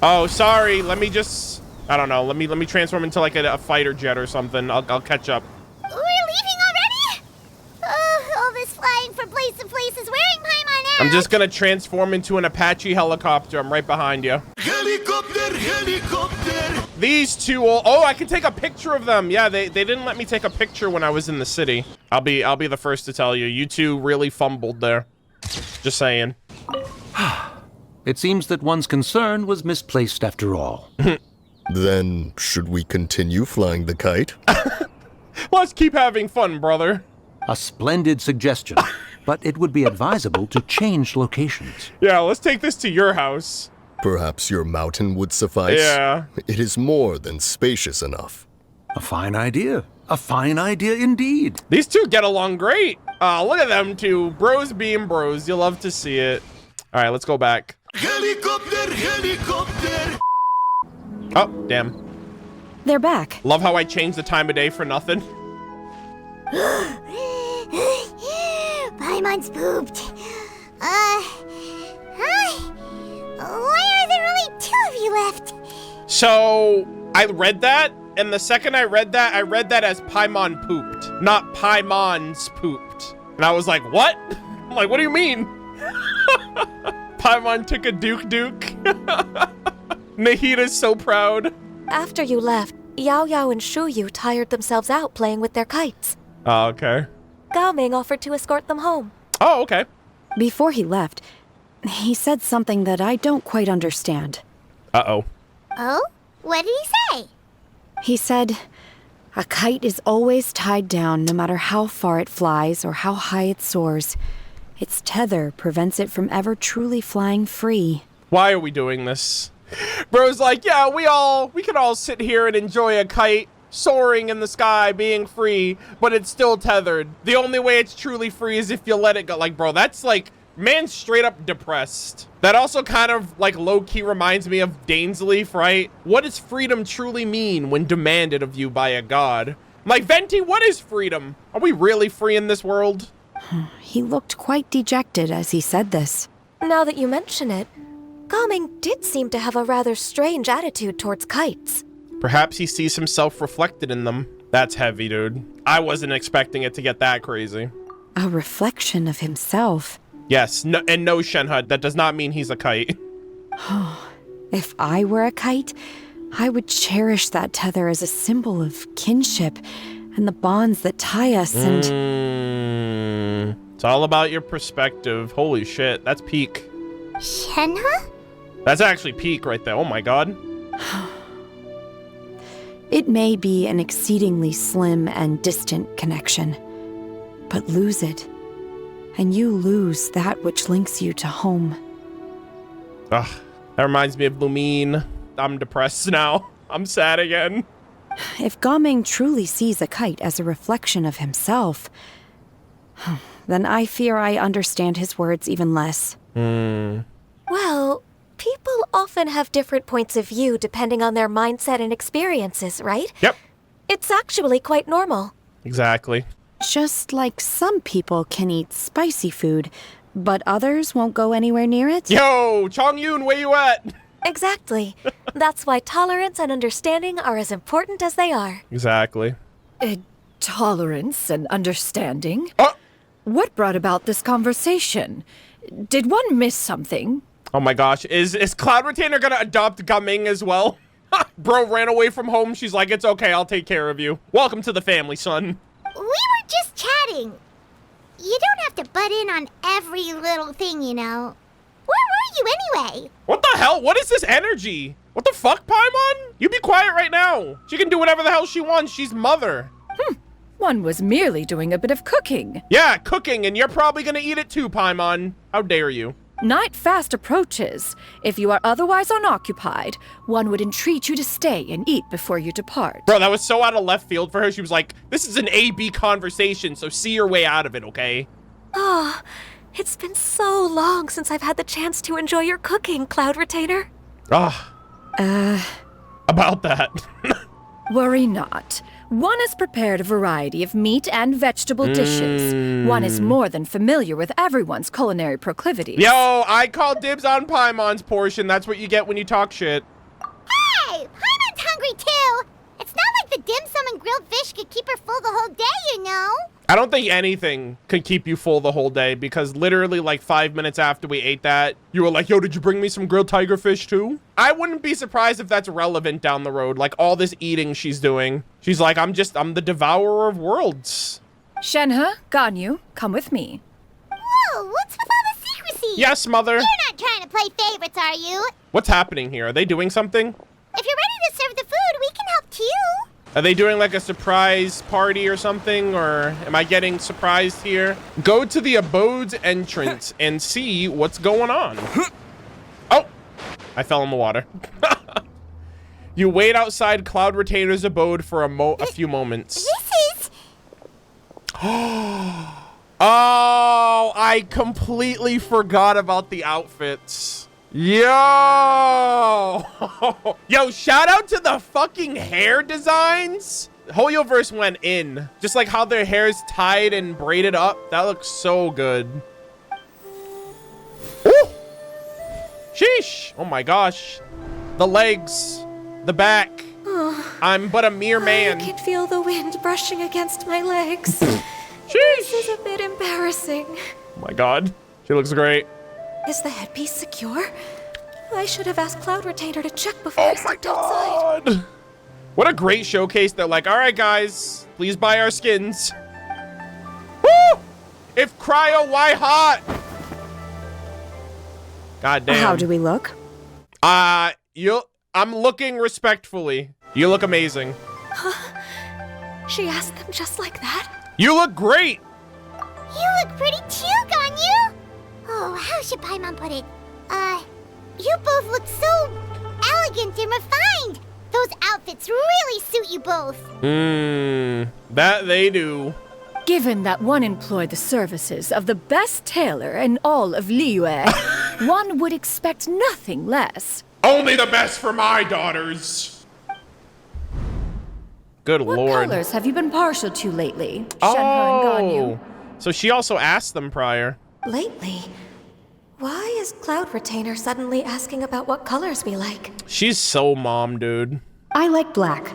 Speaker 1: Oh, sorry. Let me just... I don't know. Let me transform into like a fighter jet or something. I'll catch up.
Speaker 3: We're leaving already? All this flying from place to place is wearing Paimon out.
Speaker 1: I'm just gonna transform into an Apache helicopter. I'm right behind you.
Speaker 11: Helicopter, helicopter.
Speaker 1: These two will... Oh, I can take a picture of them. Yeah, they didn't let me take a picture when I was in the city. I'll be the first to tell you. You two really fumbled there. Just saying.
Speaker 10: It seems that one's concern was misplaced after all.
Speaker 9: Then, should we continue flying the kite?
Speaker 1: Let's keep having fun, brother.
Speaker 10: A splendid suggestion, but it would be advisable to change locations.
Speaker 1: Yeah, let's take this to your house.
Speaker 9: Perhaps your mountain would suffice?
Speaker 1: Yeah.
Speaker 9: It is more than spacious enough.
Speaker 10: A fine idea. A fine idea indeed.
Speaker 1: These two get along great. Look at them two. Bros being bros. You'll love to see it. All right, let's go back.
Speaker 11: Helicopter, helicopter.
Speaker 1: Oh, damn.
Speaker 5: They're back.
Speaker 1: Love how I changed the time of day for nothing.
Speaker 3: Paimon's pooped. Hi. Why are there only two of you left?
Speaker 1: So, I read that, and the second I read that as Paimon pooped, not Paimon's pooped. And I was like, what? I'm like, what do you mean? Paimon took a duke. Nahita's so proud.
Speaker 4: After you left, Yao Yao and Shu Yu tired themselves out playing with their kites.
Speaker 1: Oh, okay.
Speaker 4: Gao Ming offered to escort them home.
Speaker 1: Oh, okay.
Speaker 5: Before he left, he said something that I don't quite understand.
Speaker 1: Uh-oh.
Speaker 3: Oh? What did he say?
Speaker 5: He said, a kite is always tied down no matter how far it flies or how high it soars. Its tether prevents it from ever truly flying free.
Speaker 1: Why are we doing this? Bro's like, yeah, we can all sit here and enjoy a kite soaring in the sky, being free, but it's still tethered. The only way it's truly free is if you let it go. Like, bro, that's like, man, straight up depressed. That also kind of like low-key reminds me of Dainsleif, right? What does freedom truly mean when demanded of you by a god? I'm like, Venti, what is freedom? Are we really free in this world?
Speaker 5: He looked quite dejected as he said this.
Speaker 4: Now that you mention it, Gao Ming did seem to have a rather strange attitude towards kites.
Speaker 1: Perhaps he sees himself reflected in them. That's heavy, dude. I wasn't expecting it to get that crazy.
Speaker 5: A reflection of himself.
Speaker 1: Yes, no, and no, Shenhud, that does not mean he's a kite.
Speaker 5: If I were a kite, I would cherish that tether as a symbol of kinship and the bonds that tie us and...
Speaker 1: It's all about your perspective. Holy shit, that's peak.
Speaker 3: Shenhe?
Speaker 1: That's actually peak right there. Oh my god.
Speaker 5: It may be an exceedingly slim and distant connection, but lose it, and you lose that which links you to home.
Speaker 1: Ugh, that reminds me of Lumine. I'm depressed now. I'm sad again.
Speaker 5: If Gaming truly sees a kite as a reflection of himself, then I fear I understand his words even less.
Speaker 4: Well, people often have different points of view depending on their mindset and experiences, right?
Speaker 1: Yep.
Speaker 4: It's actually quite normal.
Speaker 1: Exactly.
Speaker 5: Just like some people can eat spicy food, but others won't go anywhere near it.
Speaker 1: Yo, Chongyun, where you at?
Speaker 4: Exactly. That's why tolerance and understanding are as important as they are.
Speaker 1: Exactly.
Speaker 7: Tolerance and understanding?
Speaker 1: Oh!
Speaker 7: What brought about this conversation? Did one miss something?
Speaker 1: Oh my gosh, is Cloud Retainer gonna adopt Gaming as well? Bro ran away from home. She's like, it's okay, I'll take care of you. Welcome to the family, son.
Speaker 3: We were just chatting. You don't have to butt in on every little thing, you know. Where were you anyway?
Speaker 1: What the hell? What is this energy? What the fuck, Paimon? You be quiet right now. She can do whatever the hell she wants. She's mother.
Speaker 7: One was merely doing a bit of cooking.
Speaker 1: Yeah, cooking, and you're probably gonna eat it too, Paimon. How dare you?
Speaker 7: Night fast approaches. If you are otherwise unoccupied, one would entreat you to stay and eat before you depart.
Speaker 1: Bro, that was so out of left field for her. She was like, this is an A-B conversation, so see your way out of it, okay?
Speaker 4: Oh, it's been so long since I've had the chance to enjoy your cooking, Cloud Retainer.
Speaker 1: About that.
Speaker 7: Worry not. One has prepared a variety of meat and vegetable dishes. One is more than familiar with everyone's culinary proclivities.
Speaker 1: Yo, I call dibs on Paimon's portion. That's what you get when you talk shit.
Speaker 3: Hey, Paimon's hungry too. It's not like the dim sum and grilled fish could keep her full the whole day, you know.
Speaker 1: I don't think anything could keep you full the whole day because literally like 5 minutes after we ate that, you were like, yo, did you bring me some grilled tiger fish too? I wouldn't be surprised if that's relevant down the road. Like all this eating she's doing. She's like, I'm the devourer of worlds.
Speaker 7: Shenhe, Ganyu, come with me.
Speaker 3: Whoa, what's with all the secrecy?
Speaker 1: Yes, mother.
Speaker 3: You're not trying to play favorites, are you?
Speaker 1: What's happening here? Are they doing something?
Speaker 3: If you're ready to serve the food, we can help too.
Speaker 1: Are they doing like a surprise party or something? Or am I getting surprised here? Go to the abode's entrance and see what's going on. Oh, I fell in the water. You wait outside Cloud Retainer's abode for a few moments.
Speaker 3: This is...
Speaker 1: Oh, I completely forgot about the outfits. Yo! Yo, shout out to the fucking hair designs. Hoyoverse went in. Just like how their hair's tied and braided up. That looks so good. Ooh! Sheesh! Oh my gosh. The legs. The back. I'm but a mere man.
Speaker 4: I can feel the wind brushing against my legs.
Speaker 1: Sheesh!
Speaker 4: This is a bit embarrassing.
Speaker 1: Oh my god. She looks great.
Speaker 4: Is the headpiece secure? I should have asked Cloud Retainer to check before I stepped outside.
Speaker 1: What a great showcase. They're like, all right, guys, please buy our skins. Woo! If cryo, why hot? God damn.
Speaker 5: How do we look?
Speaker 1: I'm looking respectfully. You look amazing.
Speaker 4: She asked them just like that?
Speaker 1: You look great.
Speaker 3: You look pretty too, Ganyu. Oh, how should Paimon put it? You both look so elegant and refined. Those outfits really suit you both.
Speaker 1: That they do.
Speaker 7: Given that one employed the services of the best tailor in all of Liyue, one would expect nothing less.
Speaker 1: Only the best for my daughters. Good
Speaker 7: What
Speaker 1: lord.
Speaker 7: colors have you been partial to lately, Shenhe and Ganyu?
Speaker 1: So she also asked them prior.
Speaker 4: Lately? Why is Cloud Retainer suddenly asking about what colors we like?
Speaker 1: She's so mom, dude.
Speaker 5: I like black.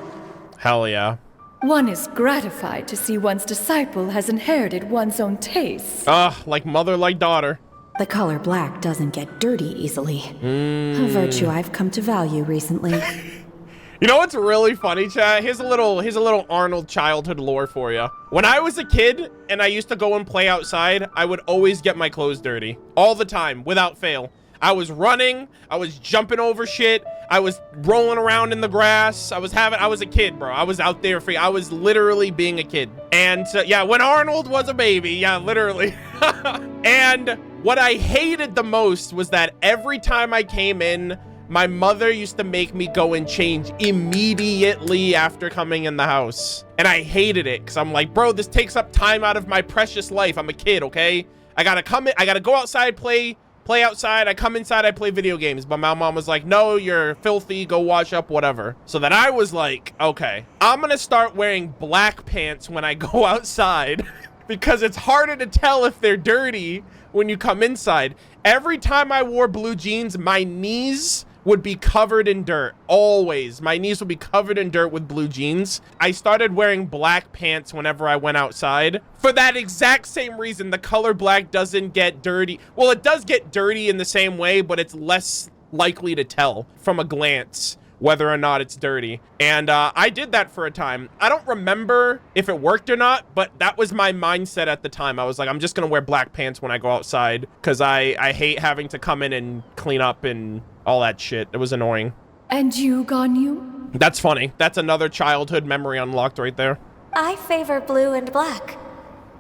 Speaker 1: Hell yeah.
Speaker 7: One is gratified to see one's disciple has inherited one's own tastes.
Speaker 1: Like mother, like daughter.
Speaker 5: The color black doesn't get dirty easily. A virtue I've come to value recently.
Speaker 1: You know what's really funny, chat? Here's a little Arnold childhood lore for you. When I was a kid and I used to go and play outside, I would always get my clothes dirty. All the time, without fail. I was running, I was jumping over shit, I was rolling around in the grass, I was a kid, bro. I was out there I was literally being a kid. And yeah, when Arnold was a baby, yeah, literally. And what I hated the most was that every time I came in, my mother used to make me go and change immediately after coming in the house. And I hated it because I'm like, bro, this takes up time out of my precious life. I'm a kid, okay? I gotta come in, I gotta go outside, play outside. I come inside, I play video games. But my mom was like, no, you're filthy, go wash up, whatever. So then I was like, okay, I'm gonna start wearing black pants when I go outside because it's harder to tell if they're dirty when you come inside. Every time I wore blue jeans, my knees would be covered in dirt. Always. My knees would be covered in dirt with blue jeans. I started wearing black pants whenever I went outside for that exact same reason. The color black doesn't get dirty. Well, it does get dirty in the same way, but it's less likely to tell from a glance whether or not it's dirty. And I did that for a time. I don't remember if it worked or not, but that was my mindset at the time. I was like, I'm just gonna wear black pants when I go outside because I hate having to come in and clean up and all that shit. It was annoying.
Speaker 7: And you, Ganyu?
Speaker 1: That's funny. That's another childhood memory unlocked right there.
Speaker 4: I favor blue and black.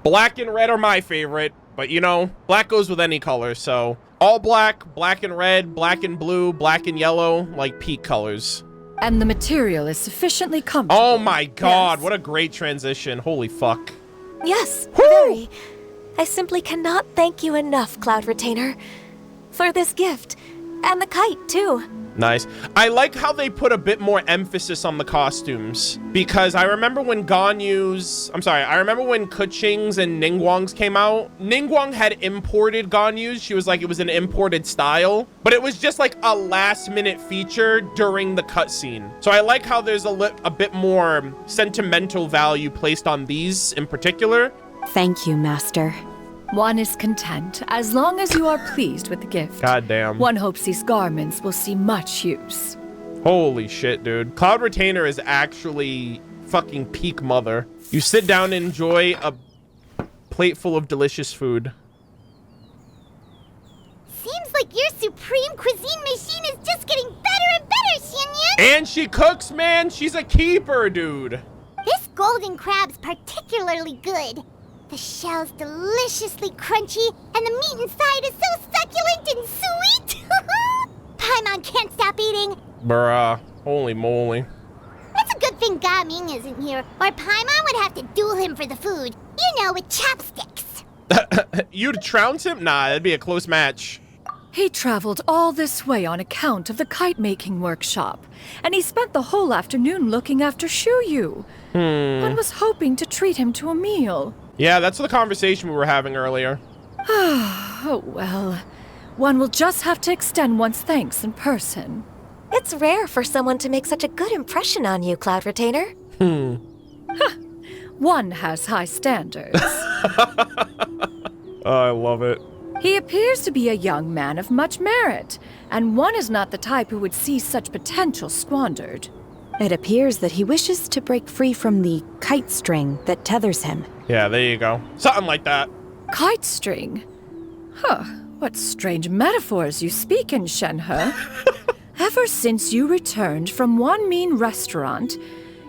Speaker 1: Black and red are my favorite, but you know, black goes with any color, so all black, black and red, black and blue, black and yellow, like peak colors.
Speaker 7: And the material is sufficiently comfortable.
Speaker 1: Oh my god,
Speaker 7: yes.
Speaker 1: What a great transition. Holy fuck.
Speaker 4: Yes, very. I simply cannot thank you enough, Cloud Retainer, for this gift. And the kite, too.
Speaker 1: Nice. I like how they put a bit more emphasis on the costumes, because I remember when I remember when Keqing's and Ningguang's came out. Ningguang had imported Ganyu's. She was like, it was an imported style, but it was just like a last minute feature during the cutscene. So I like how there's a bit more sentimental value placed on these in particular.
Speaker 5: Thank you, Master.
Speaker 7: One is content, as long as you are pleased with the gift.
Speaker 1: God damn.
Speaker 7: One hopes these garments will see much use.
Speaker 1: Holy shit, dude. Cloud Retainer is actually fucking peak mother. You sit down and enjoy a plate full of delicious food.
Speaker 3: Seems like your supreme cuisine machine is just getting better and better, Xianyan.
Speaker 1: And she cooks, man. She's a keeper, dude.
Speaker 3: This golden crab's particularly good. The shell's deliciously crunchy, and the meat inside is so succulent and sweet. Paimon can't stop eating.
Speaker 1: Bruh, holy moly.
Speaker 3: It's a good thing Gaming isn't here, or Paimon would have to duel him for the food. You know, with chopsticks.
Speaker 1: You'd trounce him? Nah, that'd be a close match.
Speaker 7: He traveled all this way on account of the kite-making workshop, and he spent the whole afternoon looking after Shuyu. One was hoping to treat him to a meal.
Speaker 1: Yeah, that's the conversation we were having earlier.
Speaker 7: Oh, well. One will just have to extend one's thanks in person.
Speaker 4: It's rare for someone to make such a good impression on you, Cloud Retainer.
Speaker 7: One has high standards.
Speaker 1: Oh, I love it.
Speaker 7: He appears to be a young man of much merit, and one is not the type who would see such potential squandered.
Speaker 5: It appears that he wishes to break free from the kite string that tethers him.
Speaker 1: Yeah, there you go. Something like that.
Speaker 7: Kite string? Huh, what strange metaphors you speak in, Shenhe. Ever since you returned from one mean restaurant,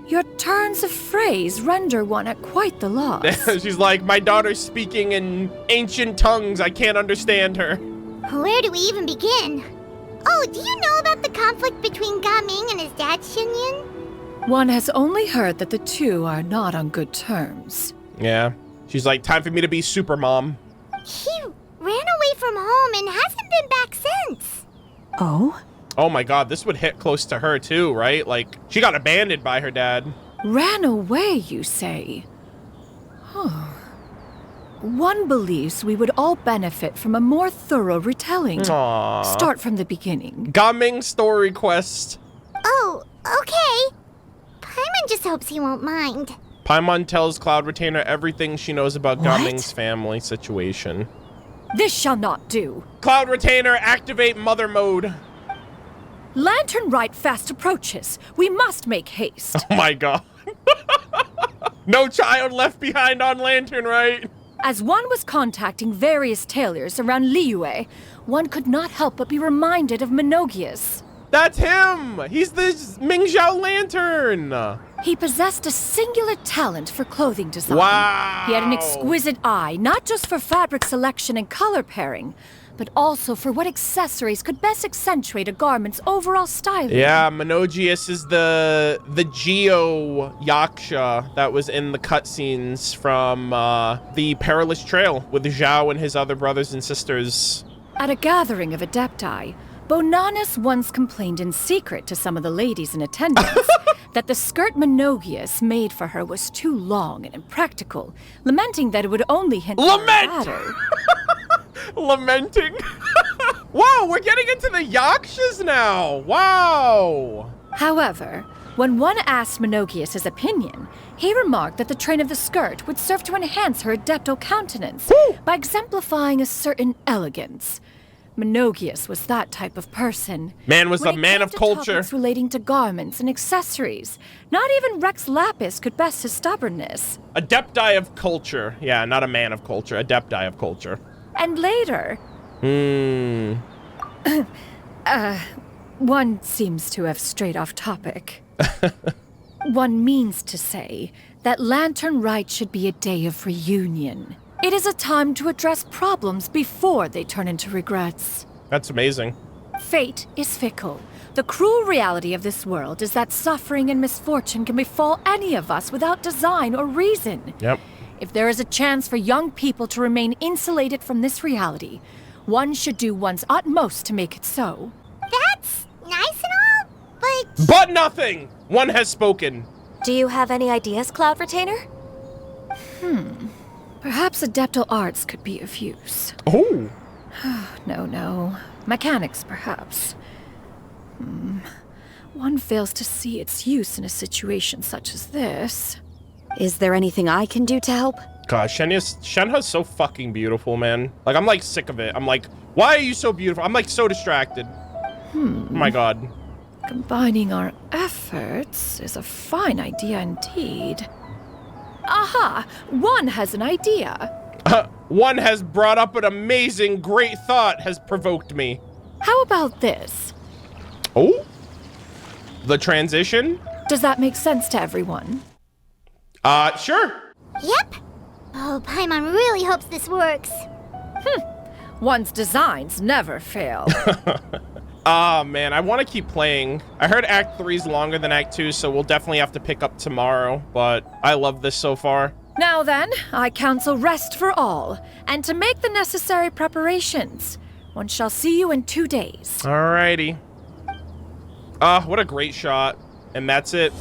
Speaker 7: your turns of phrase render one at quite the loss.
Speaker 1: She's like, my daughter's speaking in ancient tongues. I can't understand her.
Speaker 3: Where do we even begin? Oh, do you know about the conflict between Gaming and his dad, Xinyan?
Speaker 7: One has only heard that the two are not on good terms.
Speaker 1: Yeah. She's like, time for me to be super mom.
Speaker 3: He ran away from home and hasn't been back since.
Speaker 5: Oh?
Speaker 1: Oh my god, this would hit close to her too, right? Like, she got abandoned by her dad.
Speaker 7: Ran away, you say? Huh. One believes we would all benefit from a more thorough retelling.
Speaker 1: Aww.
Speaker 7: Start from the beginning.
Speaker 1: Gaming story quest.
Speaker 3: Oh, okay. Paimon just hopes he won't mind.
Speaker 1: Paimon tells Cloud Retainer everything she knows about
Speaker 5: What?
Speaker 1: Gaming's family situation.
Speaker 7: This shall not do.
Speaker 1: Cloud Retainer, activate mother mode.
Speaker 7: Lantern Rite fast approaches. We must make haste.
Speaker 1: Oh my god. No child left behind on Lantern Rite.
Speaker 7: As one was contacting various tailors around Liyue, one could not help but be reminded of Menogius.
Speaker 1: That's him! He's the Mingzhou Lantern!
Speaker 7: He possessed a singular talent for clothing design.
Speaker 1: Wow!
Speaker 7: He had an exquisite eye, not just for fabric selection and color pairing, but also for what accessories could best accentuate a garment's overall styling.
Speaker 1: Yeah, Menogius is the Geo Yaksha that was in the cutscenes from the Perilous Trail with Zhao and his other brothers and sisters.
Speaker 7: At a gathering of Adepti, Bonanis once complained in secret to some of the ladies in attendance that the skirt Menogius made for her was too long and impractical, lamenting that it would only hinder her ladder.
Speaker 1: Lamenting. Wow, we're getting into the Yakshas now. Wow.
Speaker 7: However, when one asked Menogius his opinion, he remarked that the train of the skirt would serve to enhance her adeptal countenance by exemplifying a certain elegance. Menogius was that type of person.
Speaker 1: Man was a man of culture.
Speaker 7: Topics relating to garments and accessories, not even Rex Lapis could best his stubbornness.
Speaker 1: Adepti of culture. Yeah, not a man of culture. Adepti of culture.
Speaker 7: And later... one seems to have strayed off topic. One means to say that Lantern Rite should be a day of reunion. It is a time to address problems before they turn into regrets.
Speaker 1: That's amazing.
Speaker 7: Fate is fickle. The cruel reality of this world is that suffering and misfortune can befall any of us without design or reason.
Speaker 1: Yep.
Speaker 7: If there is a chance for young people to remain insulated from this reality, one should do one's utmost to make it so.
Speaker 3: That's nice and all,
Speaker 1: But nothing! One has spoken.
Speaker 4: Do you have any ideas, Cloud Retainer?
Speaker 7: Perhaps adeptal arts could be of use.
Speaker 1: Oh.
Speaker 7: No. Mechanics, perhaps. One fails to see its use in a situation such as this.
Speaker 5: Is there anything I can do to help?
Speaker 1: Gosh, Shenhe's so fucking beautiful, man. Like, I'm like sick of it. I'm like, why are you so beautiful? I'm like so distracted. Oh my god.
Speaker 7: Combining our efforts is a fine idea indeed. Aha! One has an idea.
Speaker 1: One has brought up an amazing, great thought has provoked me.
Speaker 7: How about this?
Speaker 1: Oh? The transition?
Speaker 7: Does that make sense to everyone?
Speaker 1: Sure.
Speaker 3: Yep. Oh, Paimon really hopes this works.
Speaker 7: One's designs never fail.
Speaker 1: Ah, man, I want to keep playing. I heard Act 3 is longer than Act 2, so we'll definitely have to pick up tomorrow, but I love this so far.
Speaker 7: Now then, I counsel rest for all, and to make the necessary preparations. One shall see you in 2 days.
Speaker 1: Alrighty. What a great shot. And that's it.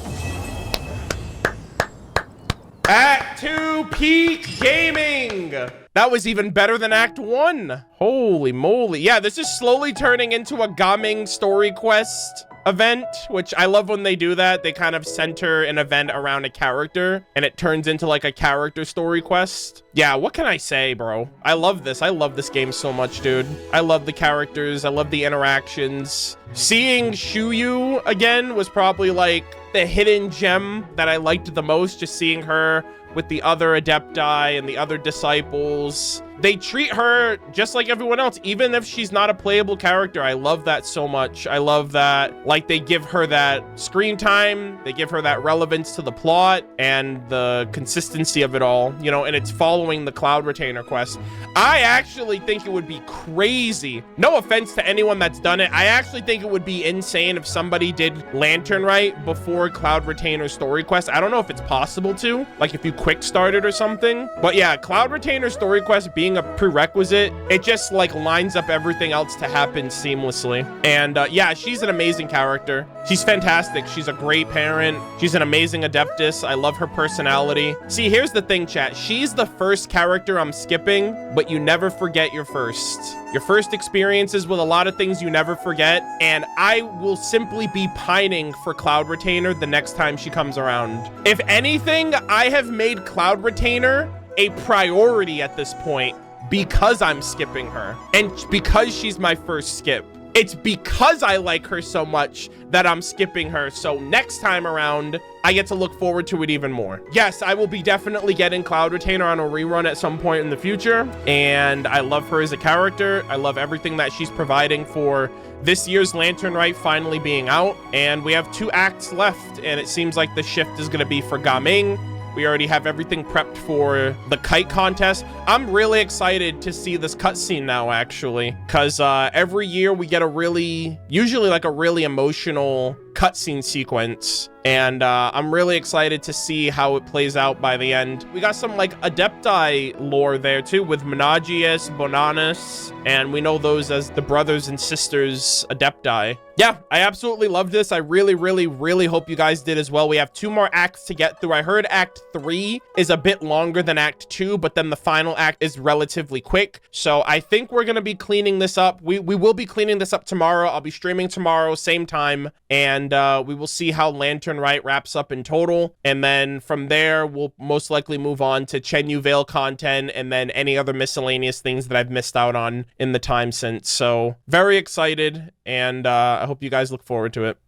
Speaker 1: Act 2 Peak Gaming! That was even better than Act 1. Holy moly. Yeah, this is slowly turning into a gaming story quest event, which I love when they do that. They kind of center an event around a character, and it turns into like a character story quest. Yeah, what can I say, bro? I love this. I love this game so much, dude. I love the characters. I love the interactions. Seeing Shuyu again was probably like the hidden gem that I liked the most, just seeing her with the other Adepti and the other disciples. They treat her just like everyone else, even if she's not a playable character. I love that so much. I love that, like, they give her that screen time, they give her that relevance to the plot and the consistency of it all, you know, and it's following the Cloud Retainer quest. I actually think it would be crazy. No offense to anyone that's done it. I actually think it would be insane if somebody did Lantern Rite before Cloud Retainer story quest. I don't know if it's possible to, like if you quick start it or something. But yeah, Cloud Retainer story quest being a prerequisite, it just like lines up everything else to happen seamlessly. And yeah, she's an amazing character. She's fantastic. She's a great parent. She's an amazing Adeptus. I love her personality. See, here's the thing, chat. She's the first character I'm skipping, but you never forget your first. Your first experiences with a lot of things you never forget, and I will simply be pining for Cloud Retainer the next time she comes around. If anything, I have made Cloud Retainer a priority at this point because I'm skipping her. And because she's my first skip. It's because I like her so much that I'm skipping her. So next time around, I get to look forward to it even more. Yes, I will be definitely getting Cloud Retainer on a rerun at some point in the future. And I love her as a character. I love everything that she's providing for this year's Lantern Rite finally being out. And we have 2 acts left. And it seems like the shift is going to be for Gaming. We already have everything prepped for the kite contest. I'm really excited to see this cutscene now, actually, because every year we get usually like a really emotional cutscene sequence. And I'm really excited to see how it plays out by the end. We got some like Adepti lore there too with Menagius, Bonanus, and we know those as the brothers and sisters Adepti. Yeah, I absolutely love this. I really, really, really hope you guys did as well. We have 2 more acts to get through. I heard Act 3 is a bit longer than Act 2, but then the final act is relatively quick. So I think we're going to be cleaning this up. We will be cleaning this up tomorrow. I'll be streaming tomorrow, same time, and we will see how Lantern Rite wraps up in total. And then from there, we'll most likely move on to Chenyu Vale content and then any other miscellaneous things that I've missed out on in the time since. So very excited, and I hope you guys look forward to it.